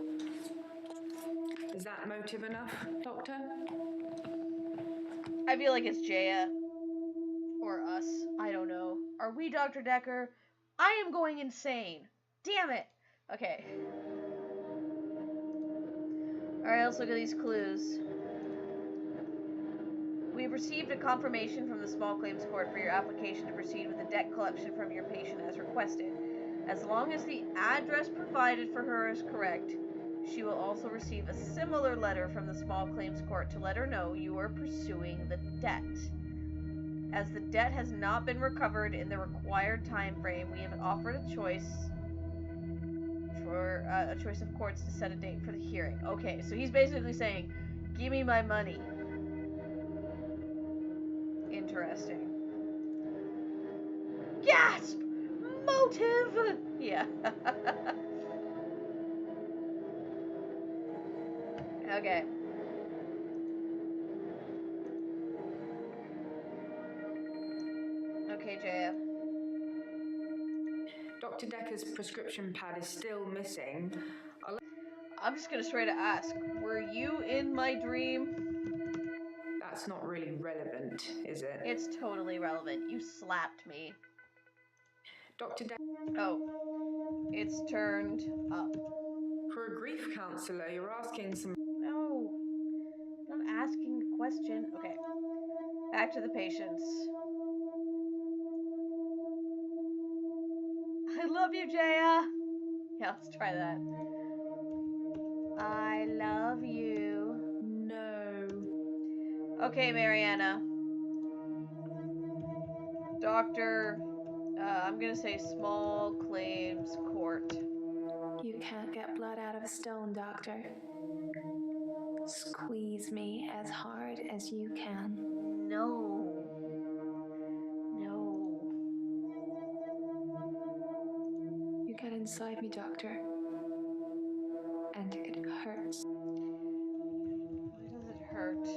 S4: Is that motive enough, Doctor?
S1: I feel like it's Jaya. Or us. I don't know. Are we Dr. Dekker? I am going insane. Damn it. Okay. Alright, let's look at these clues. We've received a confirmation from the small claims court for your application to proceed with the debt collection from your patient as requested. As long as the address provided for her is correct, she will also receive a similar letter from the small claims court to let her know you are pursuing the debt. As the debt has not been recovered in the required time frame, we have offered a choice of courts to set a date for the hearing. Okay, so he's basically saying, give me my money. Interesting. Gasp! Motive! Yeah. Okay. Okay, Jaya.
S4: Dr. Dekker's prescription pad is still missing.
S1: I'm just gonna straight up ask, were you in my dream?
S4: That's not really relevant, is it?
S1: It's totally relevant. You slapped me.
S4: Dr. Dekker.
S1: Oh. It's turned up.
S4: For a grief counselor, you're asking some...
S1: No. I'm not asking a question. Okay. Back to the patients. I love you, Jaya. Yeah, let's try that. I love you.
S4: No.
S1: Okay, Mariana. Doctor, I'm gonna say small claims court.
S2: You you can't get blood out of a stone, Doctor. Squeeze me as hard as you can.
S1: No. No.
S2: You get inside me, Doctor. And it hurts.
S1: Why does it hurt?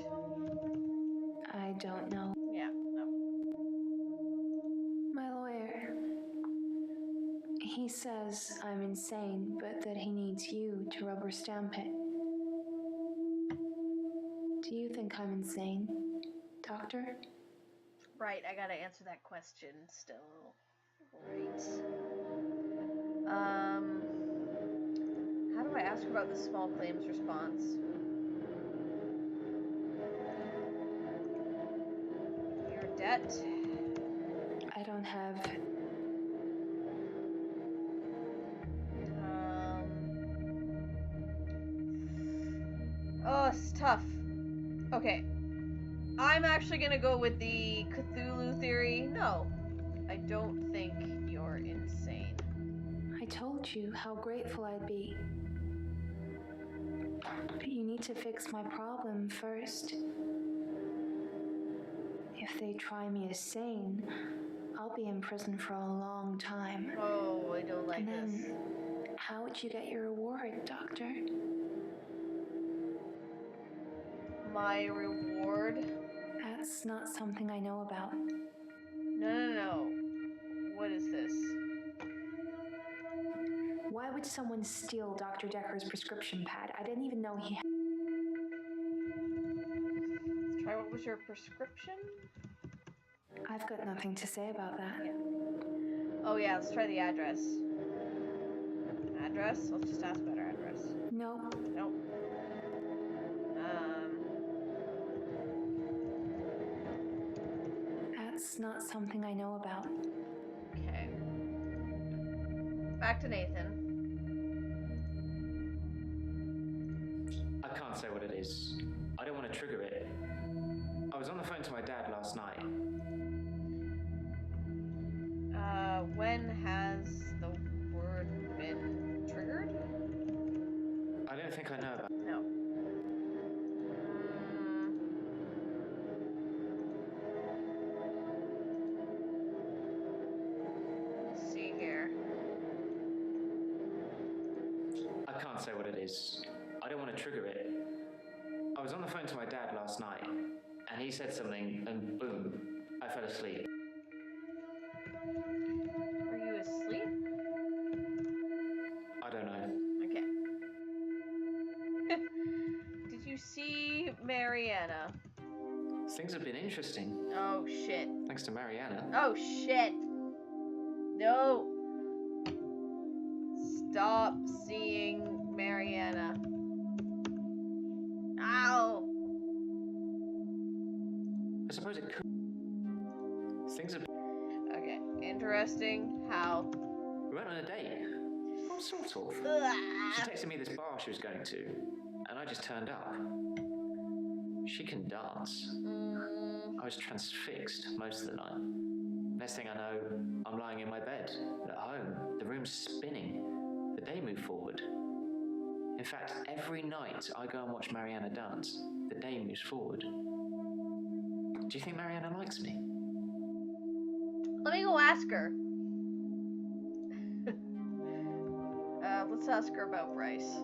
S2: I don't know.
S1: Yeah, no.
S2: My lawyer. He says I'm insane, but that he needs you to rubber stamp it. Do you think I'm insane, Doctor?
S1: Right, I gotta answer that question still. Right. How do I ask her about the small claims response? Your debt?
S2: I don't have.
S1: Oh, it's tough. Okay. I'm actually gonna go with the Cthulhu theory. No, I don't think you're insane.
S2: I told you how grateful I'd be. But you need to fix my problem first. If they try me as sane, I'll be in prison for a long time.
S1: Oh, I don't like
S2: And then,
S1: this.
S2: how would you get your reward, Doctor?
S1: My reward?
S2: That's not something I know about.
S1: No. What is this?
S2: Why would someone steal Dr. Dekker's prescription pad? I didn't even know he had.
S1: Let's try, what was your prescription?
S2: I've got nothing to say about that.
S1: Yeah. Oh yeah, let's try the address. Address? Let's just ask about our address.
S2: No.
S1: Nope.
S2: That's not something I know about.
S1: Okay. Back to Nathan.
S3: I can't say what it is. I don't want to trigger it. I was on the phone to my dad last night.
S1: When has the word been triggered?
S3: I don't think I know about.
S1: No. Let's see here.
S3: I can't say what it is. I don't want to trigger it. I was on the phone to my dad last night, and he said something, and boom, I fell asleep.
S1: Were you asleep?
S3: I don't know.
S1: Okay. Did you see Mariana?
S3: Things have been interesting,
S1: Oh shit.
S3: thanks to Mariana.
S1: Oh shit. No. Stop seeing Mariana. Ow.
S3: I suppose it could. Things have.
S1: Okay. Interesting. How?
S3: We went on a date. Sort of. She
S1: Ugh.
S3: texted me this bar she was going to, and I just turned up. She can dance. I was transfixed most of the night. Next thing I know, I'm lying in my bed at home. The room's spinning. The day moved forward. In fact, every night I go and watch Mariana dance, the day moves forward. Do you think Mariana likes me?
S1: Let me go ask her. Let's ask her about Bryce.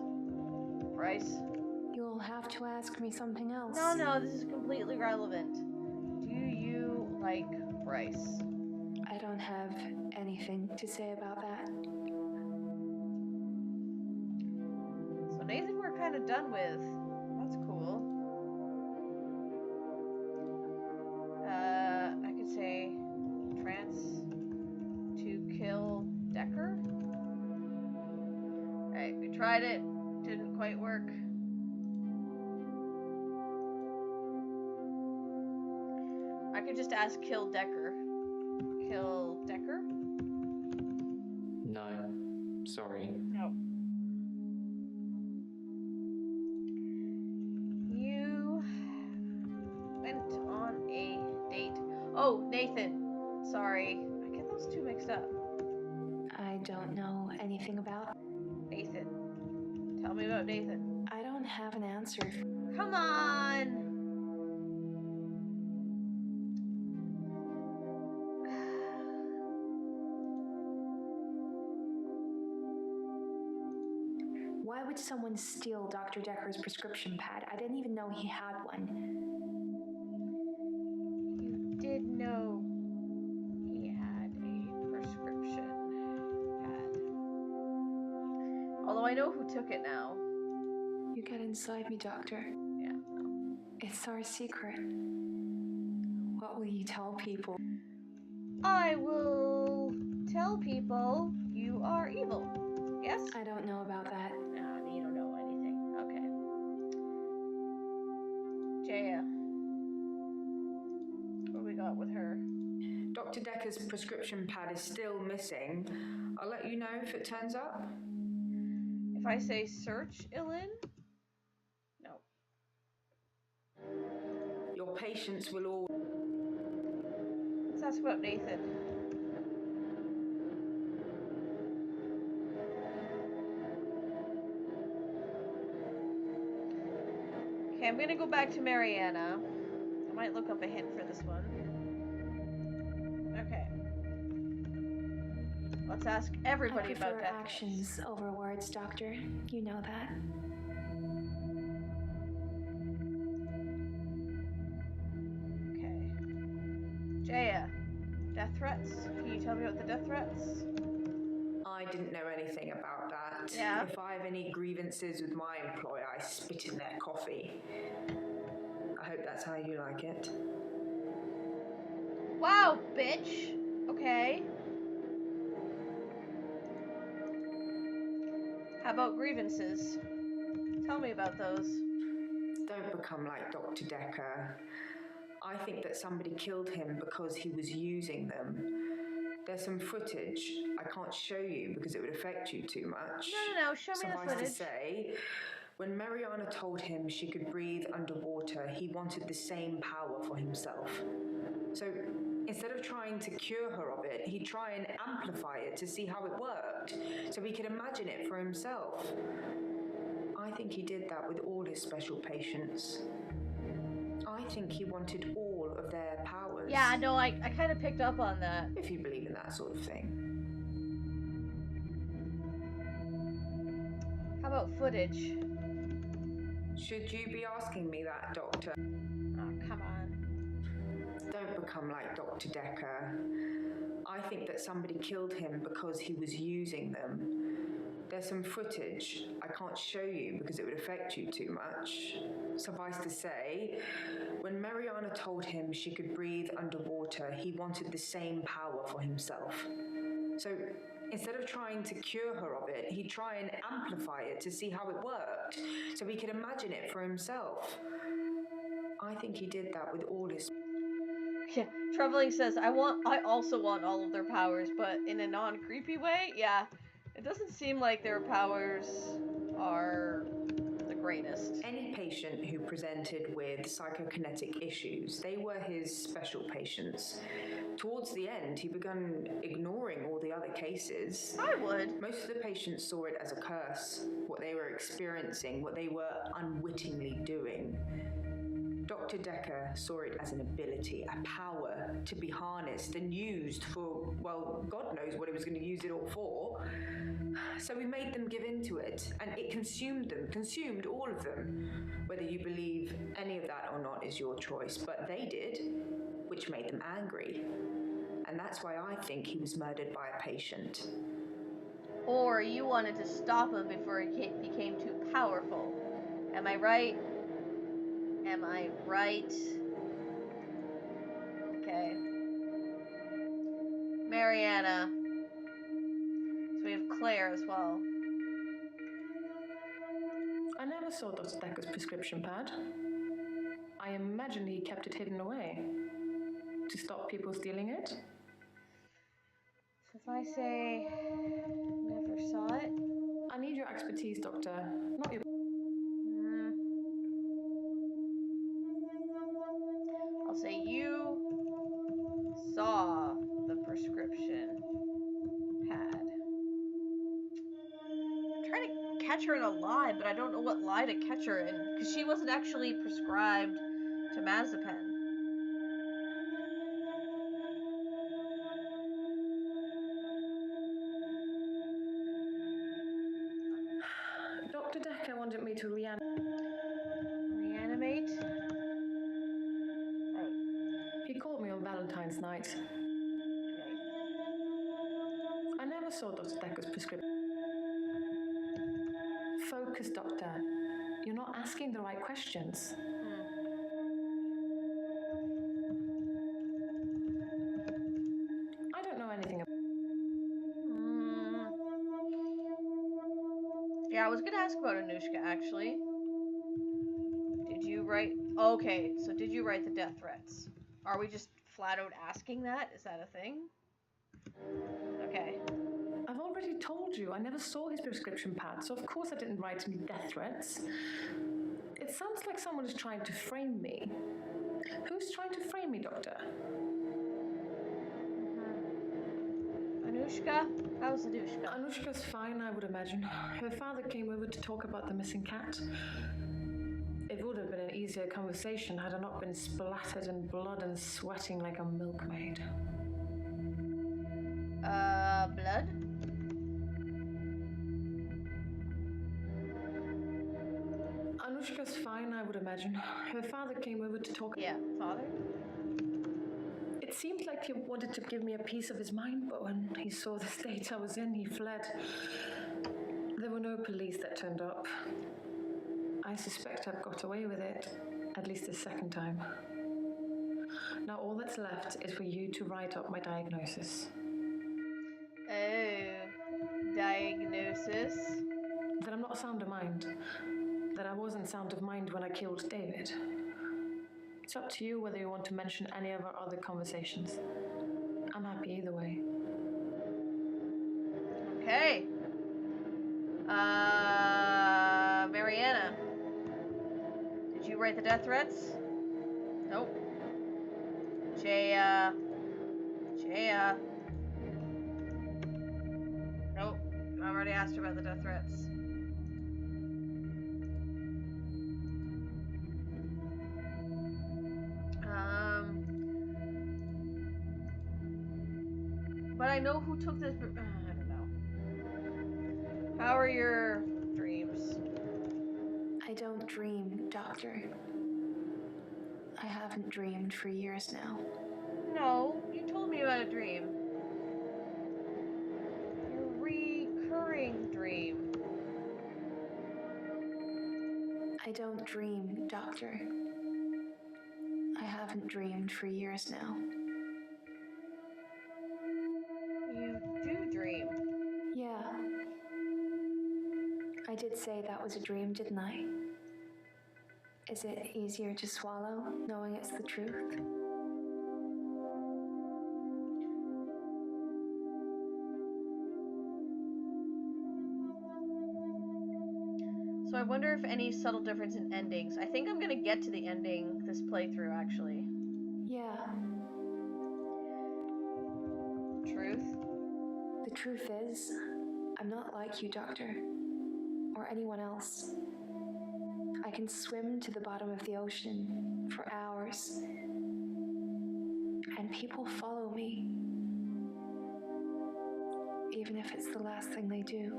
S1: Bryce?
S2: You'll have to ask me something else.
S1: No, this is completely relevant. Do you like Bryce?
S2: I don't have anything to say about that.
S1: So Nathan we're kind of done with. That's cool. I could say trance to kill Dekker. Alright, we tried it. Didn't quite work. I could just ask kill Dekker. Kill Dekker?
S3: No. Sorry.
S1: No. You went on a date. Oh, Nathan. Sorry. I get those two mixed up.
S2: I don't know anything about.
S1: Nathan. Tell me about Nathan.
S2: I don't have an answer.
S1: Come on!
S2: Why would someone steal Dr. Dekker's prescription pad? I didn't even know he had one.
S1: You did know he had a prescription pad. Although I know who took it now.
S2: You get inside me, Doctor.
S1: Yeah.
S2: It's our secret. What will you tell people?
S1: I will tell people you are evil. Yes?
S2: I don't know about that.
S1: Nah, you don't know anything. Okay. Jaya. What do we got with her?
S4: Dr. Dekker's prescription pad is still missing. I'll let you know if it turns up.
S1: If I say search, Ilin? No.
S4: Your patients will all...
S1: Let's ask about Nathan. Okay, I'm gonna go back to Mariana. I might look up a hint for this one. Okay. Let's ask everybody
S2: I prefer
S1: about death.
S2: actions over words, Doctor. You know that.
S1: Okay. Jaya, death threats? Can you tell me about the death threats?
S4: I didn't know anything about that.
S1: Yeah.
S4: If I have any grievances with my employer, I spit in their coffee. I hope that's how you like it.
S1: Wow, bitch! Okay. How about grievances? Tell me about those.
S4: Don't become like Dr. Dekker. I think that somebody killed him because he was using them. There's some footage I can't show you because it would affect you too much.
S1: No, show me the
S4: Suffice to
S1: footage.
S4: say, when Mariana told him she could breathe underwater, he wanted the same power for himself. So instead of trying to cure her of it, he'd try and amplify it to see how it worked, so he could imagine it for himself. I think he did that with all his special patients. I think he wanted all of their powers.
S1: Yeah, no, I kind of picked up on that.
S4: If you believe in that sort of thing.
S1: How about footage?
S4: Should you be asking me that, Doctor?
S1: Oh, come on.
S4: Don't become like Dr. Dekker. I think that somebody killed him because he was using them. There's some footage I can't show you because it would affect you too much. Suffice to say, when Mariana told him she could breathe underwater, he wanted the same power for himself. So instead of trying to cure her of it, he'd try and amplify it to see how it worked, so he could imagine it for himself. I think he did that with all his...
S1: Yeah, Troubling says, I also want all of their powers, but in a non-creepy way? Yeah. It doesn't seem like their powers are the greatest.
S4: Any patient who presented with psychokinetic issues, they were his special patients. Towards the end, he began ignoring all the other cases.
S1: I would.
S4: Most of the patients saw it as a curse, what they were experiencing, what they were unwittingly doing. Dr. Dekker saw it as an ability, a power to be harnessed and used for, well, God knows what he was going to use it all for. So we made them give in to it, and it consumed them, consumed all of them. Whether you believe any of that or not is your choice, but they did, which made them angry. And that's why I think he was murdered by a patient.
S1: Or you wanted to stop him before he became too powerful. Am I right? Am I right? Okay. Mariana. So we have Claire as well.
S7: I never saw Dr. Dekker's prescription pad. I imagine he kept it hidden away to stop people stealing it.
S1: So if I say never saw it,
S7: I need your expertise, Doctor, not your...
S1: I'll say you saw the prescription pad. I'm trying catch her in a lie, but I don't know what lie to catch her in, because she wasn't actually prescribed temazepam.
S7: Dr. Dekker wanted me to
S1: Reanimate? Oh,
S7: He called me on Valentine's night.
S1: okay.
S7: I never saw Dr. Dekker's prescription. Focus, Doctor. You're not asking the right questions. I don't know anything about...
S1: Yeah, I was gonna ask about Anushka, actually. Did you write... Okay, so did you write the death threats? Are we just flat out asking that? Is that a thing? Okay.
S7: I've already told you, I never saw his prescription pad, so of course I didn't write any death threats. It sounds like someone is trying to frame me. Who's trying to frame me, Doctor?
S1: Anushka? How's Anushka?
S7: Anushka's fine, I would imagine. Her father came over to talk about the missing cat. It would have been an easier conversation had I not been splattered in blood and sweating like a milkmaid.
S1: Blood?
S7: Anushka's fine, I would imagine. Her father came over to talk...
S1: Yeah, father?
S7: It seemed like he wanted to give me a piece of his mind, but when he saw the state I was in, he fled. There were no police that turned up. I suspect I've got away with it, at least the second time. Now all that's left is for you to write up my diagnosis.
S1: Oh, diagnosis.
S7: That I'm not sound of mind. That I wasn't sound of mind when I killed David. It's up to you whether you want to mention any of our other conversations. I'm happy either way.
S1: Okay. Mariana. Did you write the death threats? Nope. Jaya. Nope. I already asked her about the death threats. But I know who took this. I don't know. How are your dreams?
S2: I don't dream, Doctor. I haven't dreamed for years now.
S1: No, you told me about a dream. Your recurring dream.
S2: I don't dream, Doctor. I haven't dreamed for years now.
S1: You do dream.
S2: Yeah. I did say that was a dream, didn't I? Is it easier to swallow, knowing it's the truth?
S1: So I wonder if any subtle difference in endings. I think I'm gonna get to the ending this playthrough, actually.
S2: Yeah.
S1: Truth?
S2: The truth is, I'm not like you, Doctor. Or anyone else. I can swim to the bottom of the ocean for hours. And people follow me. Even if it's the last thing they do.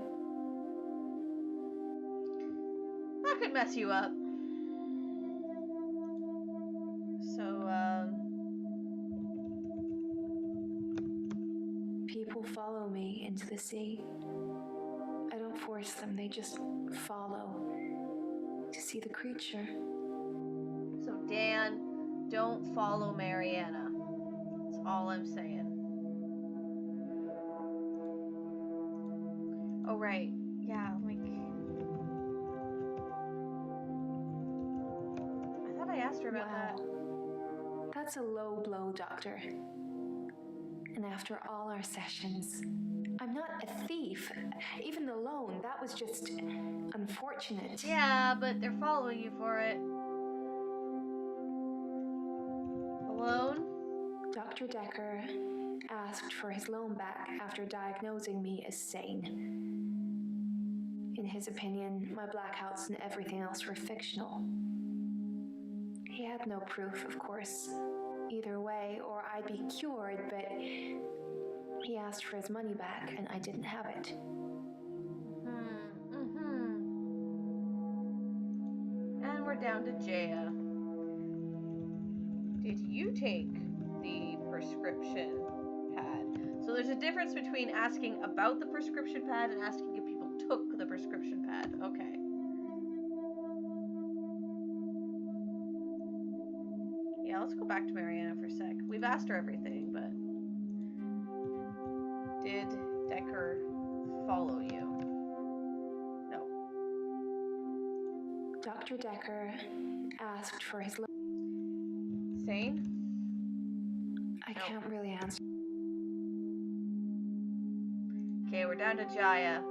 S1: That could mess you up. So,
S2: People follow me into the sea. I don't force them, they just follow to see the creature.
S1: So Dan, don't follow Mariana. That's all I'm saying. Oh, right. Yeah, like... I thought I asked her about that.
S2: That's a low blow, Doctor. And after all our sessions, I'm not a thief. Even the loan, that was just unfortunate.
S1: Yeah, but they're following you for it. Alone?
S2: Dr. Dekker asked for his loan back after diagnosing me as sane. In his opinion, my blackouts and everything else were fictional. He had no proof, of course, either way, or I'd be cured, but he asked for his money back, and I didn't have it.
S1: And we're down to Jaya. Did you take the prescription pad? So there's a difference between asking about the prescription pad and asking if people took the prescription pad. Okay. Yeah, let's go back to Mariana for a sec. We've asked her everything, but did Dekker follow you? No.
S2: Dr. Dekker asked for his...
S1: Sane?
S2: I can't really answer.
S1: Okay, we're down to Jaya.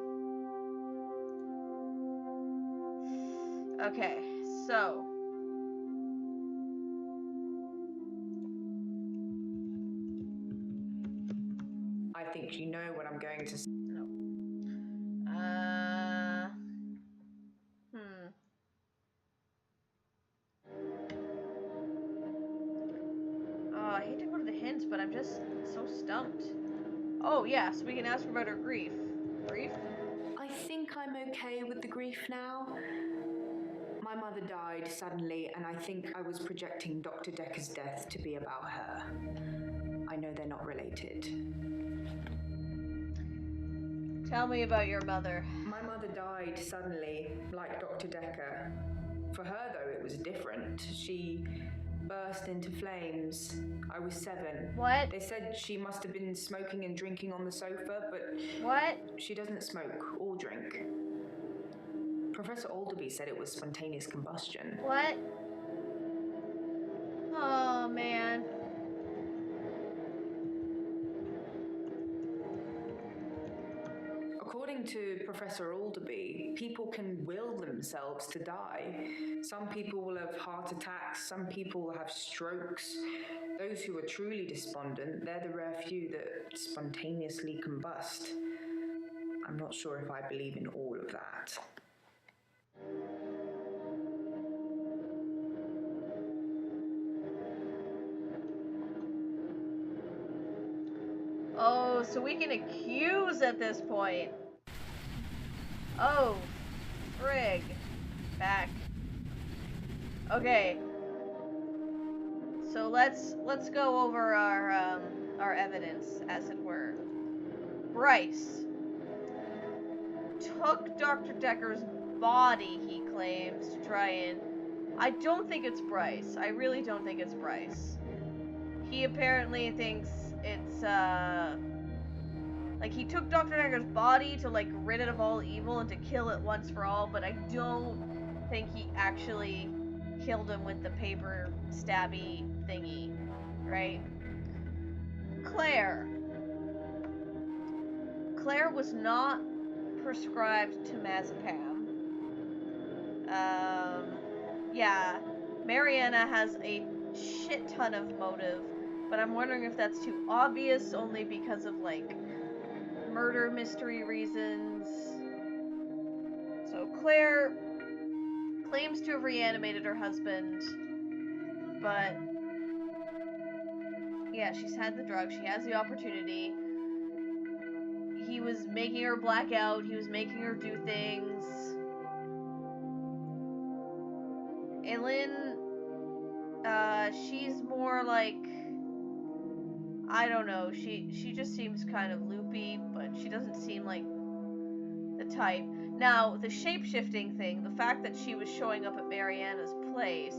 S1: Okay, so...
S4: I think you know what I'm going to say.
S1: No. Oh, I hate to go to the hints, but I'm just so stumped. Oh, yeah, so we can ask her about her grief. Grief?
S4: I think I'm okay with the grief now. My mother died suddenly, and I think I was projecting Dr. Dekker's death to be about her. I know they're not related.
S1: Tell me about your mother.
S4: My mother died suddenly, like Dr. Dekker. For her, though, it was different. She burst into flames. I was 7.
S1: What?
S4: They said she must have been smoking and drinking on the sofa, but...
S1: What?
S4: She doesn't smoke or drink. Professor Alderby said it was spontaneous combustion.
S1: What? Oh, man.
S4: According to Professor Alderby, people can will themselves to die. Some people will have heart attacks, some people will have strokes. Those who are truly despondent, they're the rare few that spontaneously combust. I'm not sure if I believe in all of that.
S1: Oh, so we can accuse at this point. Oh, frig. Back. Okay. So let's go over our evidence, as it were. Bryce took Dr. Dekker's body, he claims, to try and... I don't think it's Bryce. I really don't think it's Bryce. He apparently thinks it's, like, he took Dr. Dekker's body to, like, rid it of all evil and to kill it once for all, but I don't think he actually killed him with the paper stabby thingy, right? Claire was not prescribed temazepam. Yeah, Mariana has a shit ton of motive, but I'm wondering if that's too obvious only because of, like, murder mystery reasons. So Claire claims to have reanimated her husband, but yeah, she's had the drug, she has the opportunity. He was making her black out, he was making her do things. Aylin, she's more like, I don't know, she just seems kind of loopy, but she doesn't seem like the type. Now, the shape-shifting thing, the fact that she was showing up at Mariana's place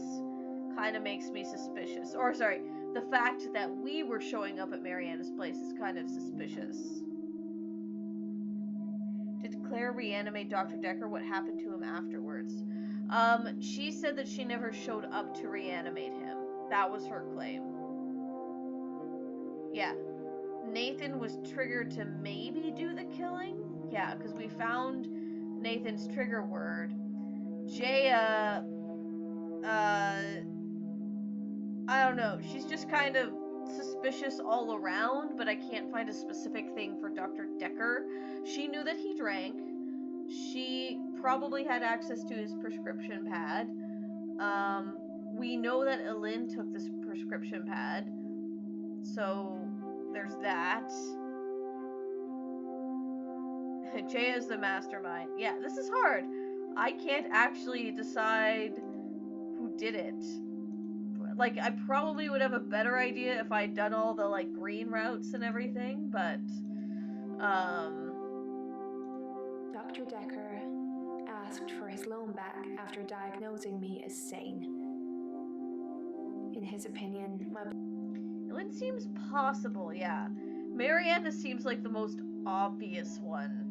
S1: kind of makes me suspicious. Or, sorry, the fact that we were showing up at Mariana's place is kind of suspicious. Did Claire reanimate Dr. Dekker? What happened to him afterwards? She said that she never showed up to reanimate him. That was her claim. Yeah. Nathan was triggered to maybe do the killing? Yeah, because we found Nathan's trigger word. Jaya, I don't know. She's just kind of suspicious all around, but I can't find a specific thing for Dr. Dekker. She knew that he drank. she probably had access to his prescription pad. We know that Elin took this prescription pad, so there's that. Jay is the mastermind. Yeah, this is hard. I can't actually decide who did it. Like, I probably would have a better idea if I'd done all the, like, green routes and everything, but,
S2: Dr. Dekker asked for his loan back after diagnosing me as sane. In his opinion, my...
S1: Elin seems possible, yeah. Mariana seems like the most obvious one.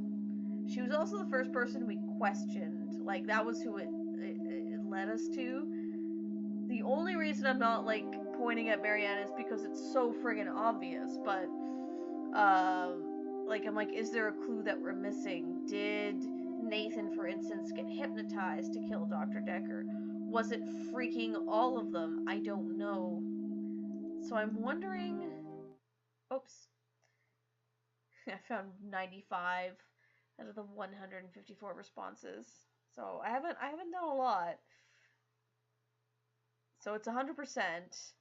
S1: She was also the first person we questioned. Like, that was who it led us to. The only reason I'm not, like, pointing at Mariana is because it's so friggin' obvious, but, like, I'm like, is there a clue that we're missing? Did Nathan, for instance, get hypnotized to kill Dr. Dekker? Was it freaking all of them? I don't know. So I'm wondering... Oops. I found 95 out of the 154 responses. So I haven't done a lot. So it's 100%.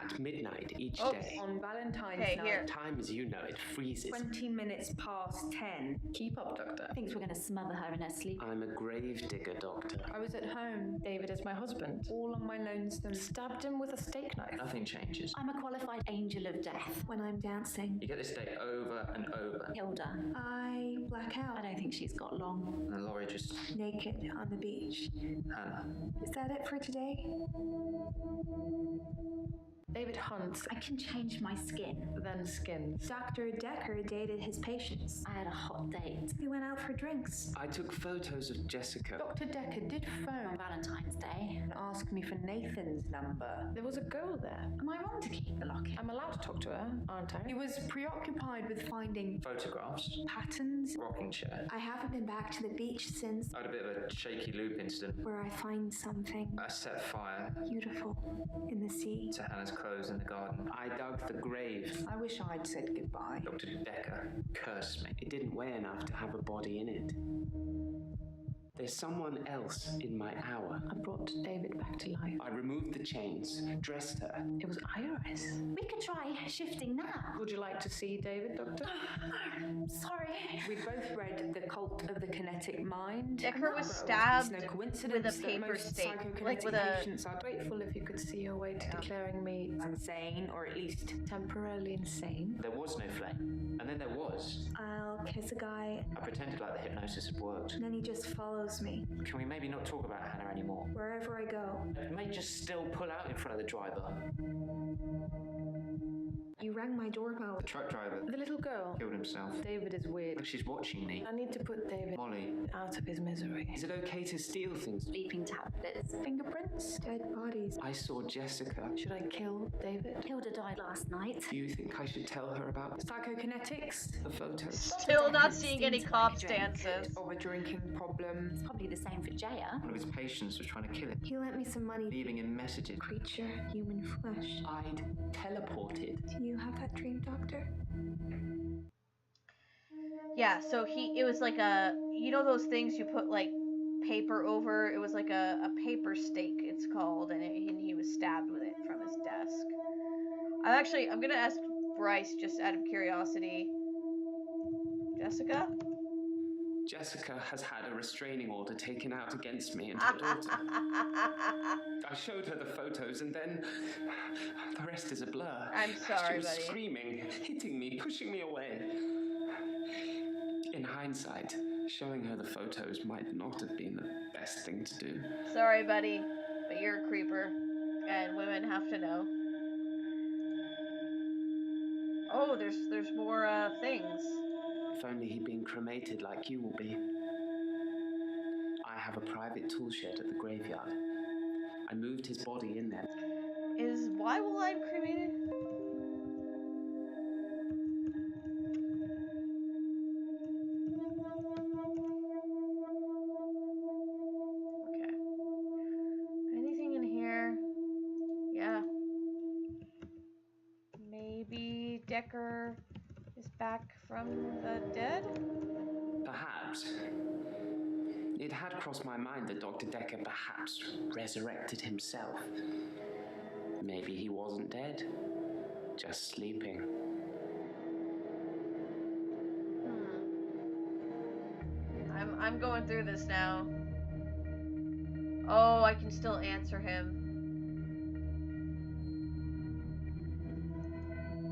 S6: At midnight each
S1: Oops.
S6: day.
S4: On Valentine's
S1: Okay,
S4: night,
S1: here.
S6: Time as you know it freezes.
S4: 20 minutes past 10.
S7: Keep up, Doctor.
S5: Thinks we're going to smother her in her sleep.
S6: I'm a grave digger, Doctor.
S4: I was at home,
S7: David is my husband.
S4: all on my lonesome.
S7: Stabbed him with a steak knife.
S3: Nothing changes.
S5: I'm a qualified angel of death.
S2: When I'm dancing,
S3: You get this day over and over.
S5: Hilda.
S2: I black
S5: I
S2: out,
S5: don't think she's got long.
S3: And then Laurie just,
S2: naked on the beach.
S3: Hannah.
S2: Is that it for today?
S7: David hunts,
S5: I can change my skin.
S7: then skins.
S2: Dr. Dekker dated his patients.
S5: I had a hot date.
S2: We went out for drinks.
S6: I took photos of Jessica.
S7: Dr. Dekker did
S5: On
S7: phone.
S5: Valentine's Day.
S4: And asked me for Nathan's number.
S7: There was a girl there.
S5: Am I wrong to keep the locket?
S7: I'm allowed to talk to her, aren't I?
S4: He was preoccupied with finding
S3: Photographs.
S4: patterns.
S3: Rocking chair.
S2: I haven't been back to the beach since
S3: I had a bit of a shaky loop incident.
S2: where I find something
S3: I set fire
S2: beautiful in the sea.
S3: to Hannah's clothes in the garden.
S6: I dug the grave.
S4: I wish I'd said goodbye.
S3: Dr. Dekker cursed me.
S6: It didn't weigh enough to have a body in it. There's someone else in my hour.
S7: I brought David back to life.
S6: I removed the chains, dressed her.
S7: It was Iris.
S5: We could try shifting now.
S7: Would you like to see David, Doctor?
S5: Sorry.
S4: We both read The Cult of the Kinetic Mind.
S1: Dekker was
S4: It's
S1: stabbed
S4: no
S1: with
S4: coincidence
S1: a
S4: that
S1: paper
S4: most
S1: stake, like
S4: psychokinetic
S1: with a...
S4: patients are
S7: Grateful if you could see your way to declaring me
S4: insane, or at least
S7: temporarily insane.
S3: There was no flame. And then there was.
S2: I'll kiss a guy,
S3: I pretended like the hypnosis had worked.
S2: and then he just follows me
S3: Can we maybe not talk about Hannah anymore?
S2: wherever I go.
S3: You may just still pull out in front of the driver.
S2: You rang my doorbell.
S3: The truck driver
S7: The little girl.
S3: killed himself.
S7: David is weird.
S3: Like she's watching me.
S7: I need to put David
S3: Molly.
S7: out of his misery.
S6: Is it okay to steal things?
S5: Sleeping tablets.
S7: Fingerprints?
S2: Dead bodies.
S6: I saw Jessica.
S7: Should I kill David?
S5: Hilda died last night.
S6: Do you think I should tell her about
S4: psychokinetics
S6: the photos?
S1: Still not
S5: Dekker
S1: seeing
S5: seemed
S1: any
S5: to like
S1: cops
S5: a drink.
S1: dances.
S4: of a drinking problem.
S5: It's probably the same for Jaya.
S3: One of his patients was trying to kill him,
S2: He lent me some money.
S3: leaving him messages.
S2: Creature, human flesh.
S6: I'd teleported.
S2: Do you have that dream, Doctor?
S1: Yeah, so it was like a, you know those things you put like paper over? It was like a paper stake, it's called, and he was stabbed with it from his desk. I'm gonna ask Bryce just out of curiosity. Jessica?
S6: Jessica has had a restraining order taken out against me and her daughter. I showed her the photos and then the rest is a blur.
S1: I'm sorry,
S6: She was
S1: buddy.
S6: screaming, hitting me, pushing me away. In hindsight, showing her the photos might not have been the best thing to do.
S1: Sorry, buddy, but you're a creeper, and women have to know. Oh, there's more things.
S6: If only he'd been cremated like you will be. I have a private tool shed at the graveyard. I moved his body in there.
S1: Is why will I'm cremated? Okay. Anything in here? Yeah. Maybe Dekker is back from the dead?
S6: Perhaps. It had crossed my mind that Dr. Dekker perhaps resurrected himself. Maybe he wasn't dead, just sleeping.
S1: I'm going through this now. Oh, I can still answer him.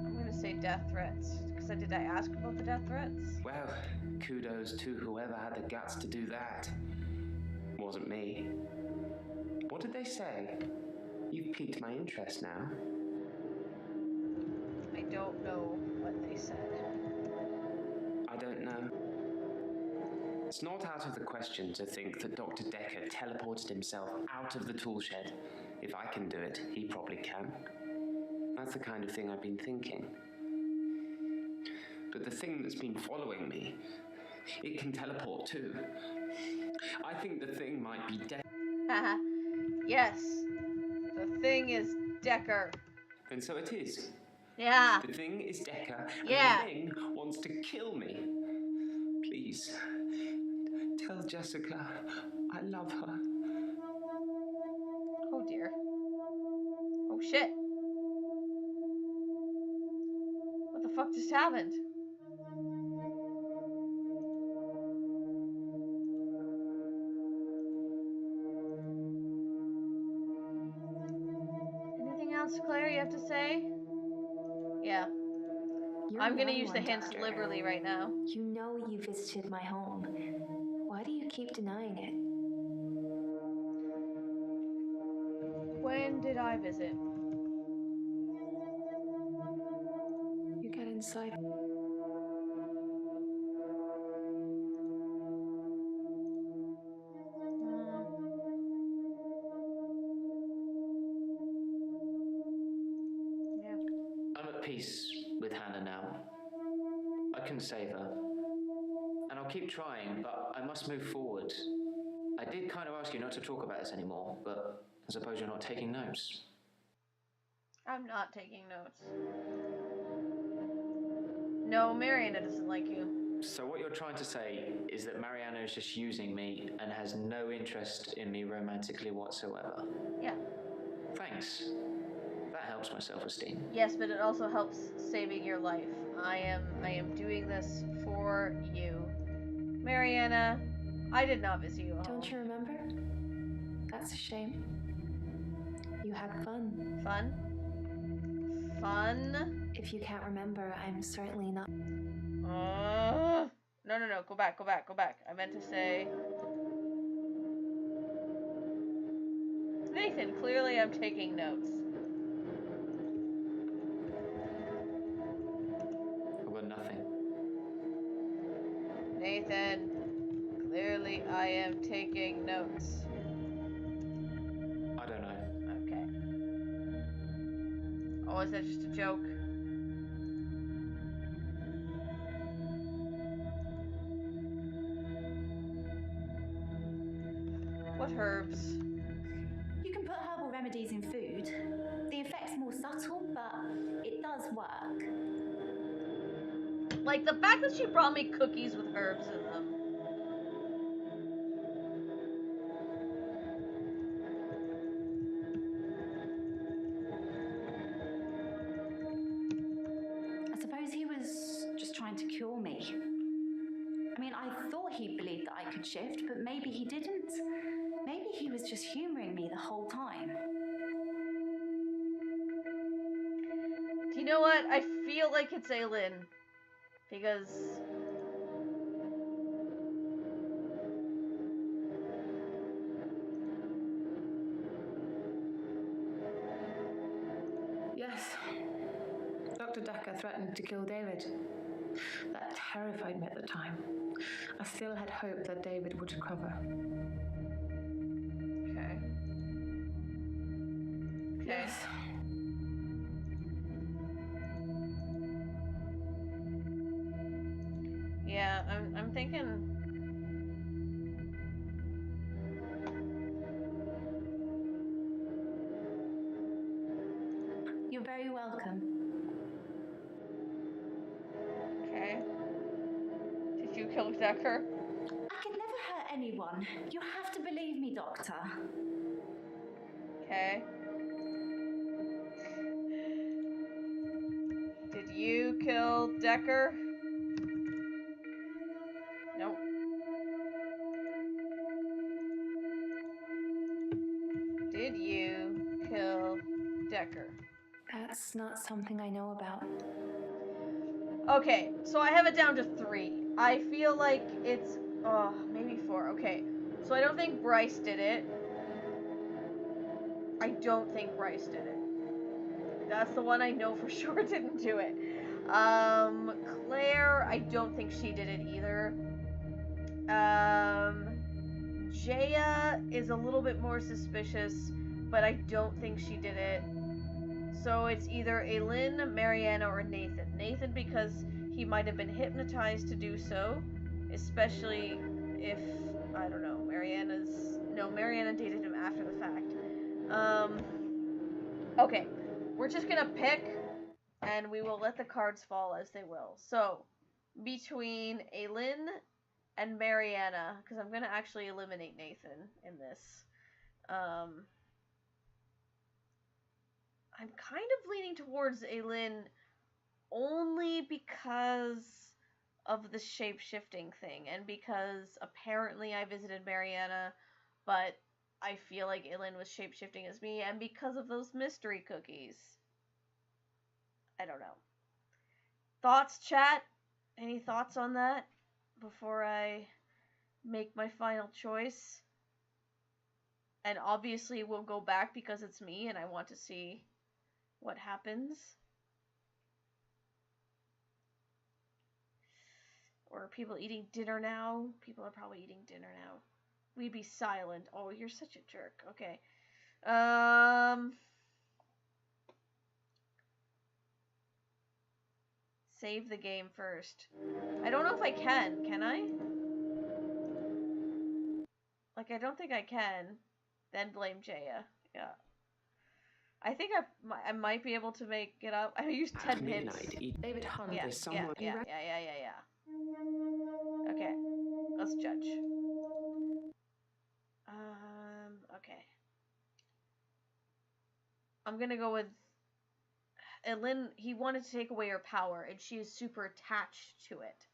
S1: I'm gonna say death threats. Because did I ask about the death threats?
S6: Well, kudos to whoever had the guts to do that. Wasn't me. What did they say? You've piqued my interest now.
S1: I don't know what they said.
S6: I don't know. It's not out of the question to think that Dr. Dekker teleported himself out of the tool shed. If I can do it, he probably can. That's the kind of thing I've been thinking. But the thing that's been following me, it can teleport too. I think the thing might be Dekker.
S1: Haha. Yes. The thing is Dekker.
S6: And so it is.
S1: Yeah.
S6: The thing is Dekker, and
S1: Yeah.
S6: the thing wants to kill me. Please, tell Jessica I love her.
S1: Oh dear. Oh shit. What the fuck just happened? Anything else, Claire, you have to say? Yeah.
S2: You're
S1: I'm gonna
S2: another
S1: use the
S2: one,
S1: hints
S2: Doctor.
S1: liberally right now.
S2: You know you visited my home. Why do you keep denying it?
S1: When did I visit?
S2: You get inside.
S1: Yeah.
S3: I'm at peace with Hannah now. I can save her. And I'll keep trying, but I must move forward. I did kind of ask you not to talk about this anymore, but I suppose you're not taking notes.
S1: I'm not taking notes. No, Mariana doesn't like you.
S3: So what you're trying to say is that Mariana is just using me and has no interest in me romantically whatsoever.
S1: Yeah.
S3: Thanks. That helps my self-esteem.
S1: Yes, but it also helps saving your life. I am doing this for you. Mariana, I did not visit you at home.
S2: Don't you remember? That's a shame. You had fun.
S1: Fun? Fun?
S2: If you can't remember, I'm certainly not.
S1: No. Go back. I meant to say... Nathan, clearly I'm taking notes.
S3: I've got nothing.
S1: Nathan, clearly I am taking notes.
S3: I don't know.
S1: Okay. Oh, is that just a joke? What herbs?
S5: You can put herbal remedies in food. The effect's more subtle, but it does work.
S1: Like the fact that she brought me cookies with herbs in them.
S5: I suppose he was just trying to cure me. I mean, I thought he believed that I could shift, but maybe he didn't. Maybe he was just humoring me the whole time.
S1: Do you know what? I feel like it's Aylin. Because...
S7: Yes. Dr. Dekker threatened to kill David. That terrified me at the time. I still had hope that David would recover.
S1: Okay.
S7: Yes.
S1: Yeah, I'm thinking...
S5: You're very welcome.
S1: Okay. killed Dekker.
S5: I could never hurt anyone. You have to believe me, Doctor.
S1: Okay. Did you kill Dekker? Nope. Did you kill Dekker?
S2: That's not something I know about.
S1: Okay, so I have it down to 3. I feel like it's, maybe 4. Okay, so I don't think Bryce did it. I don't think Bryce did it. That's the one I know for sure didn't do it. Claire, I don't think she did it either. Jaya is a little bit more suspicious, but I don't think she did it. So it's either Aylin, Mariana, or Nathan. Nathan because he might have been hypnotized to do so, especially if, I don't know, Mariana dated him after the fact. Okay, we're just gonna pick, and we will let the cards fall as they will. So, between Aylin and Mariana, because I'm gonna actually eliminate Nathan in this. I'm kind of leaning towards Aylin only because of the shape-shifting thing, and because apparently I visited Mariana, but I feel like Aylin was shape-shifting as me, and because of those mystery cookies. I don't know. Thoughts, chat? Any thoughts on that before I make my final choice? And obviously we'll go back because it's me and I want to see what happens. Or are people eating dinner now? People are probably eating dinner now. We'd be silent. Oh, you're such a jerk. Okay. Save the game first. I don't know if I can I? Like, I don't think I can. Then blame Jaya. Yeah. I think I might be able to make it up. I used 10 hits.
S7: David Hunt.
S1: Yeah,
S7: There's someone.
S1: yeah. Okay, let's judge. Okay. I'm gonna go with Lynn. He wanted to take away her power, and she is super attached to it.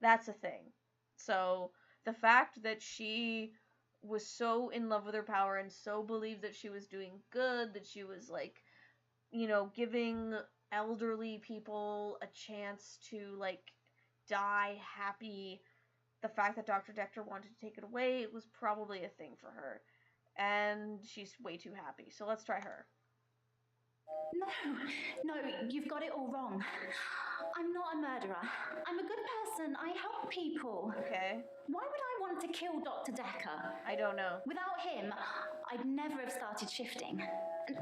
S1: That's a thing. So, the fact that she was so in love with her power and so believed that she was doing good, that she was, like, you know, giving elderly people a chance to, like, die happy. The fact that Dr. Dekker wanted to take it away, it was probably a thing for her. And she's way too happy. So let's try her.
S5: No, you've got it all wrong. I'm not a murderer. I'm a good person. I help people.
S1: Okay.
S5: Why would I want to kill Dr. Dekker?
S1: I don't know.
S5: Without him, I'd never have started shifting.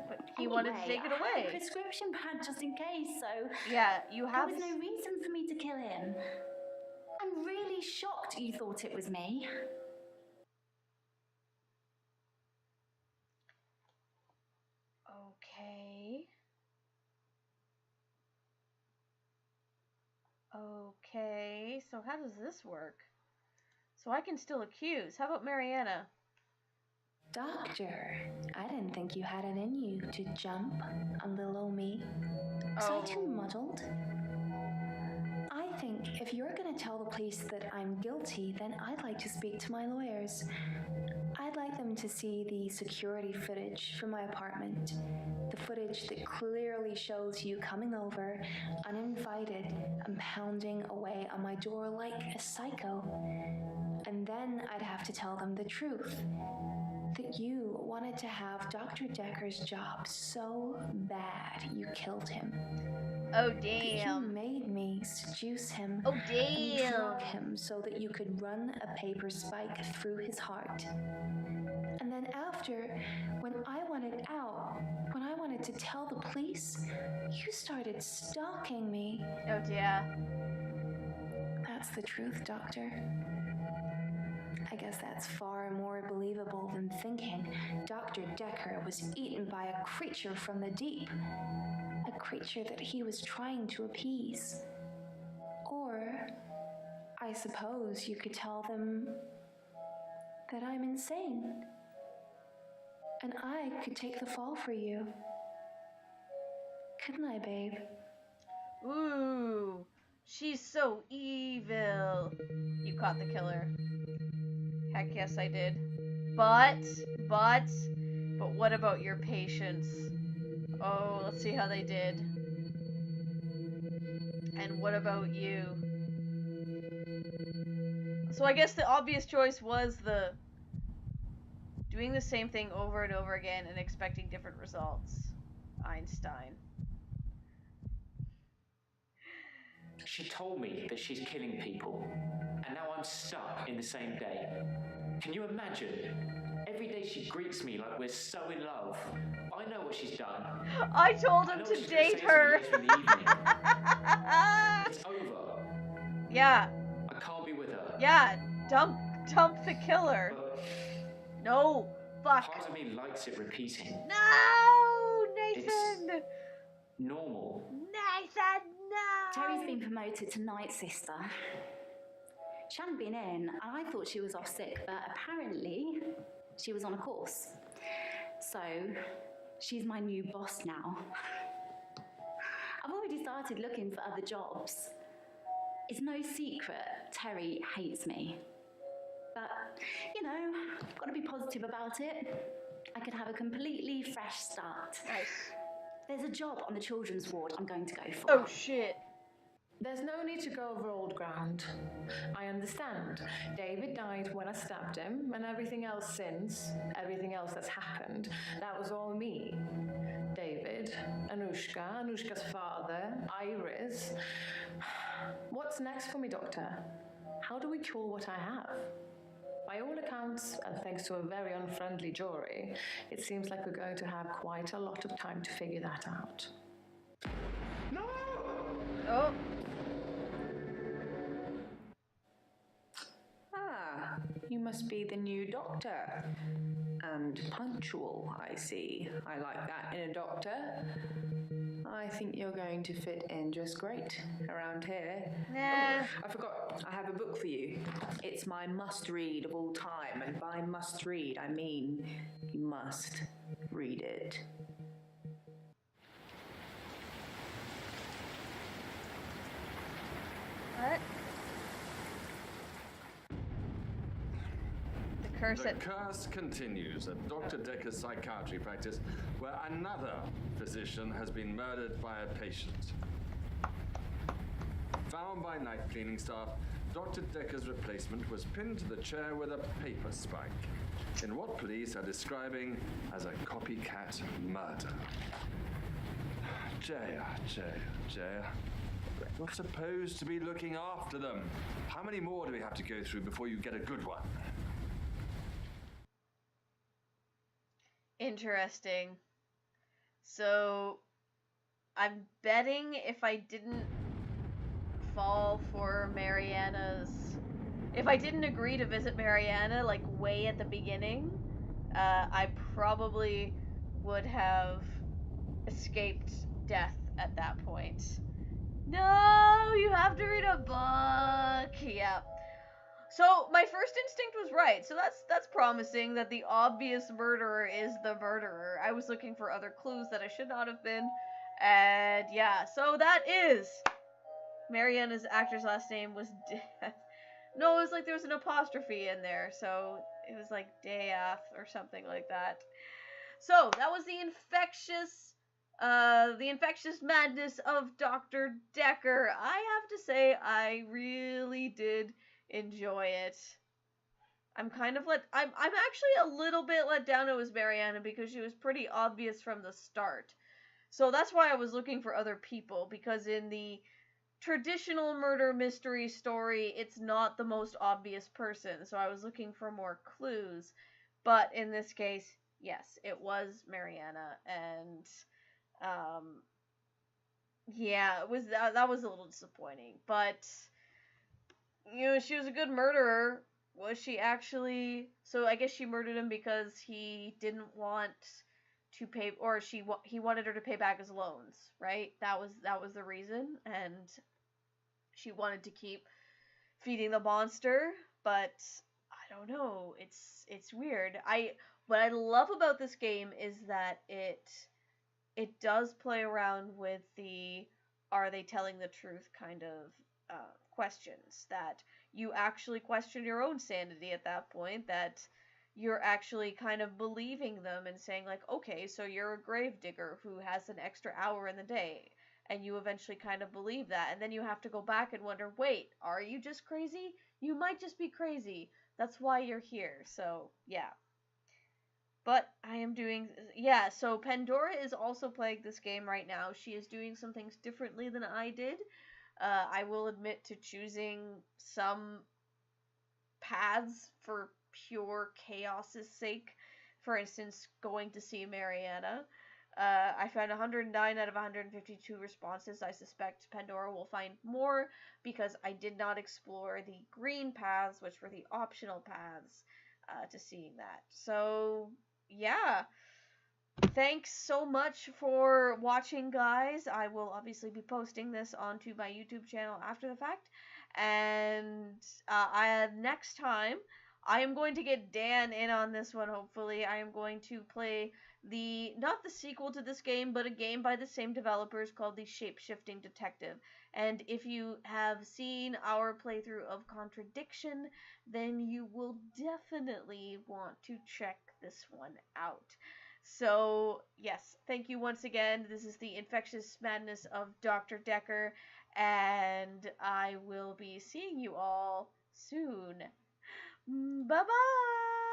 S1: But he wanted to take it away.
S5: I had a prescription pad just in case, so...
S1: Yeah, you have...
S5: There was no reason for me to kill him. I'm really shocked you thought it was me.
S1: Okay. Okay, so how does this work? So I can still accuse. How about Mariana?
S2: Doctor, I didn't think you had it in you to jump on little old me. Was I too muddled? I think if you're gonna tell the police that I'm guilty, then I'd like to speak to my lawyers. I'd like them to see the security footage from my apartment. The footage that clearly shows you coming over, uninvited, and pounding away on my door like a psycho. And then I'd have to tell them the truth. That you wanted to have Dr. Dekker's job so bad you killed him.
S1: Oh, damn.
S2: That you made me seduce him.
S1: Oh, damn.
S2: And drug him so that you could run a paper spike through his heart. And then after, when I wanted out, when I wanted to tell the police, you started stalking me.
S1: Oh, yeah.
S2: That's the truth, Doctor. I guess that's far more believable than thinking Dr. Dekker was eaten by a creature from the deep. A creature that he was trying to appease. Or I I suppose you could tell them that I'm insane. And I could take the fall for you. Couldn't I, babe?
S1: Ooh, she's so evil. You caught the killer. Heck yes, I did. But what about your patients? Oh, let's see how they did. And what about you? So I guess the obvious choice was the doing the same thing over and over again and expecting different results. Einstein.
S3: She told me that she's killing people, and now I'm stuck in the same day. Can you imagine? Every day she greets me like we're so in love. I know what she's done.
S1: I told him to date her.
S3: It's over.
S1: Yeah.
S3: I can't be with her.
S1: Yeah, dump the killer.
S3: But
S1: no, fuck.
S3: part of me likes it repeating.
S1: No, Nathan.
S3: It's normal.
S1: Nathan, no.
S5: Terry's been promoted to night sister. She hadn't been in, and I thought she was off sick, but apparently she was on a course. So she's my new boss now. I've already started looking for other jobs. It's no secret Terry hates me. But, you know, I've got to be positive about it. I could have a completely fresh start.
S1: Nice.
S5: There's a job on the children's ward I'm going to go for.
S1: Oh, shit.
S7: There's no need to go over old ground. I understand. David died when I stabbed him, and everything else since, everything else that's happened, that was all me. David, Anushka's father, Iris. What's next for me, Doctor? How do we cure what I have? By all accounts, and thanks to a very unfriendly jury, it seems like we're going to have quite a lot of time to figure that out.
S6: No!
S1: Oh.
S4: Ah, you must be the new doctor. And punctual, I see. I like that in a doctor. I think you're going to fit in just great around here.
S1: Nah.
S4: Oh, I forgot. I have a book for you. It's my must-read of all time. And by must-read, I mean you must read it.
S1: What?
S8: The curse continues at Dr. Dekker's psychiatry practice, where another physician has been murdered by a patient. Found by night cleaning staff, Dr. Dekker's replacement was pinned to the chair with a paper spike, in what police are describing as a copycat murder. Jaya. You're supposed to be looking after them. How many more do we have to go through before you get a good one?
S1: Interesting. So, I'm betting if I didn't fall for if I didn't agree to visit Mariana, like, way at the beginning, I probably would have escaped death at that point. No, you have to read a book. Yeah. So my first instinct was right. So that's promising that the obvious murderer is the murderer. I was looking for other clues that I should not have been. And yeah, so that is Mariana's actor's last name was Death. No, it was like there was an apostrophe in there, so it was like Death or something like that. So that was the infectious madness of Dr. Dekker. I have to say, I really did enjoy it. I'm actually a little bit let down it was Mariana because she was pretty obvious from the start. So that's why I was looking for other people, because in the traditional murder mystery story, it's not the most obvious person. So I was looking for more clues. But in this case, yes, it was Mariana, and yeah, it was that was a little disappointing. But you know, she was a good murderer. Was she actually? So I guess she murdered him because he didn't want to pay, or he wanted her to pay back his loans, right? That was the reason, and she wanted to keep feeding the monster, but I don't know. It's weird. What I love about this game is that it does play around with the are they telling the truth kind of questions, that you actually question your own sanity at that point, that you're actually kind of believing them and saying like, okay, so you're a gravedigger who has an extra hour in the day, and you eventually kind of believe that, and then you have to go back and wonder, wait, are you just crazy? You might just be crazy. That's why you're here. So yeah. But I am doing, yeah, so Pandora is also playing this game right now. She is doing some things differently than I did. I will admit to choosing some paths for pure chaos's sake. For instance, going to see Mariana. I found 109 out of 152 responses. I suspect Pandora will find more because I did not explore the green paths, which were the optional paths, to seeing that. So, yeah. Thanks so much for watching, guys. I will obviously be posting this onto my YouTube channel after the fact. And next time, I am going to get Dan in on this one, hopefully. I am going to play not the sequel to this game, but a game by the same developers called The Shape-Shifting Detective. And if you have seen our playthrough of Contradiction, then you will definitely want to check this one out. So, yes, thank you once again. This is the Infectious Madness of Dr. Dekker, and I will be seeing you all soon. Bye-bye!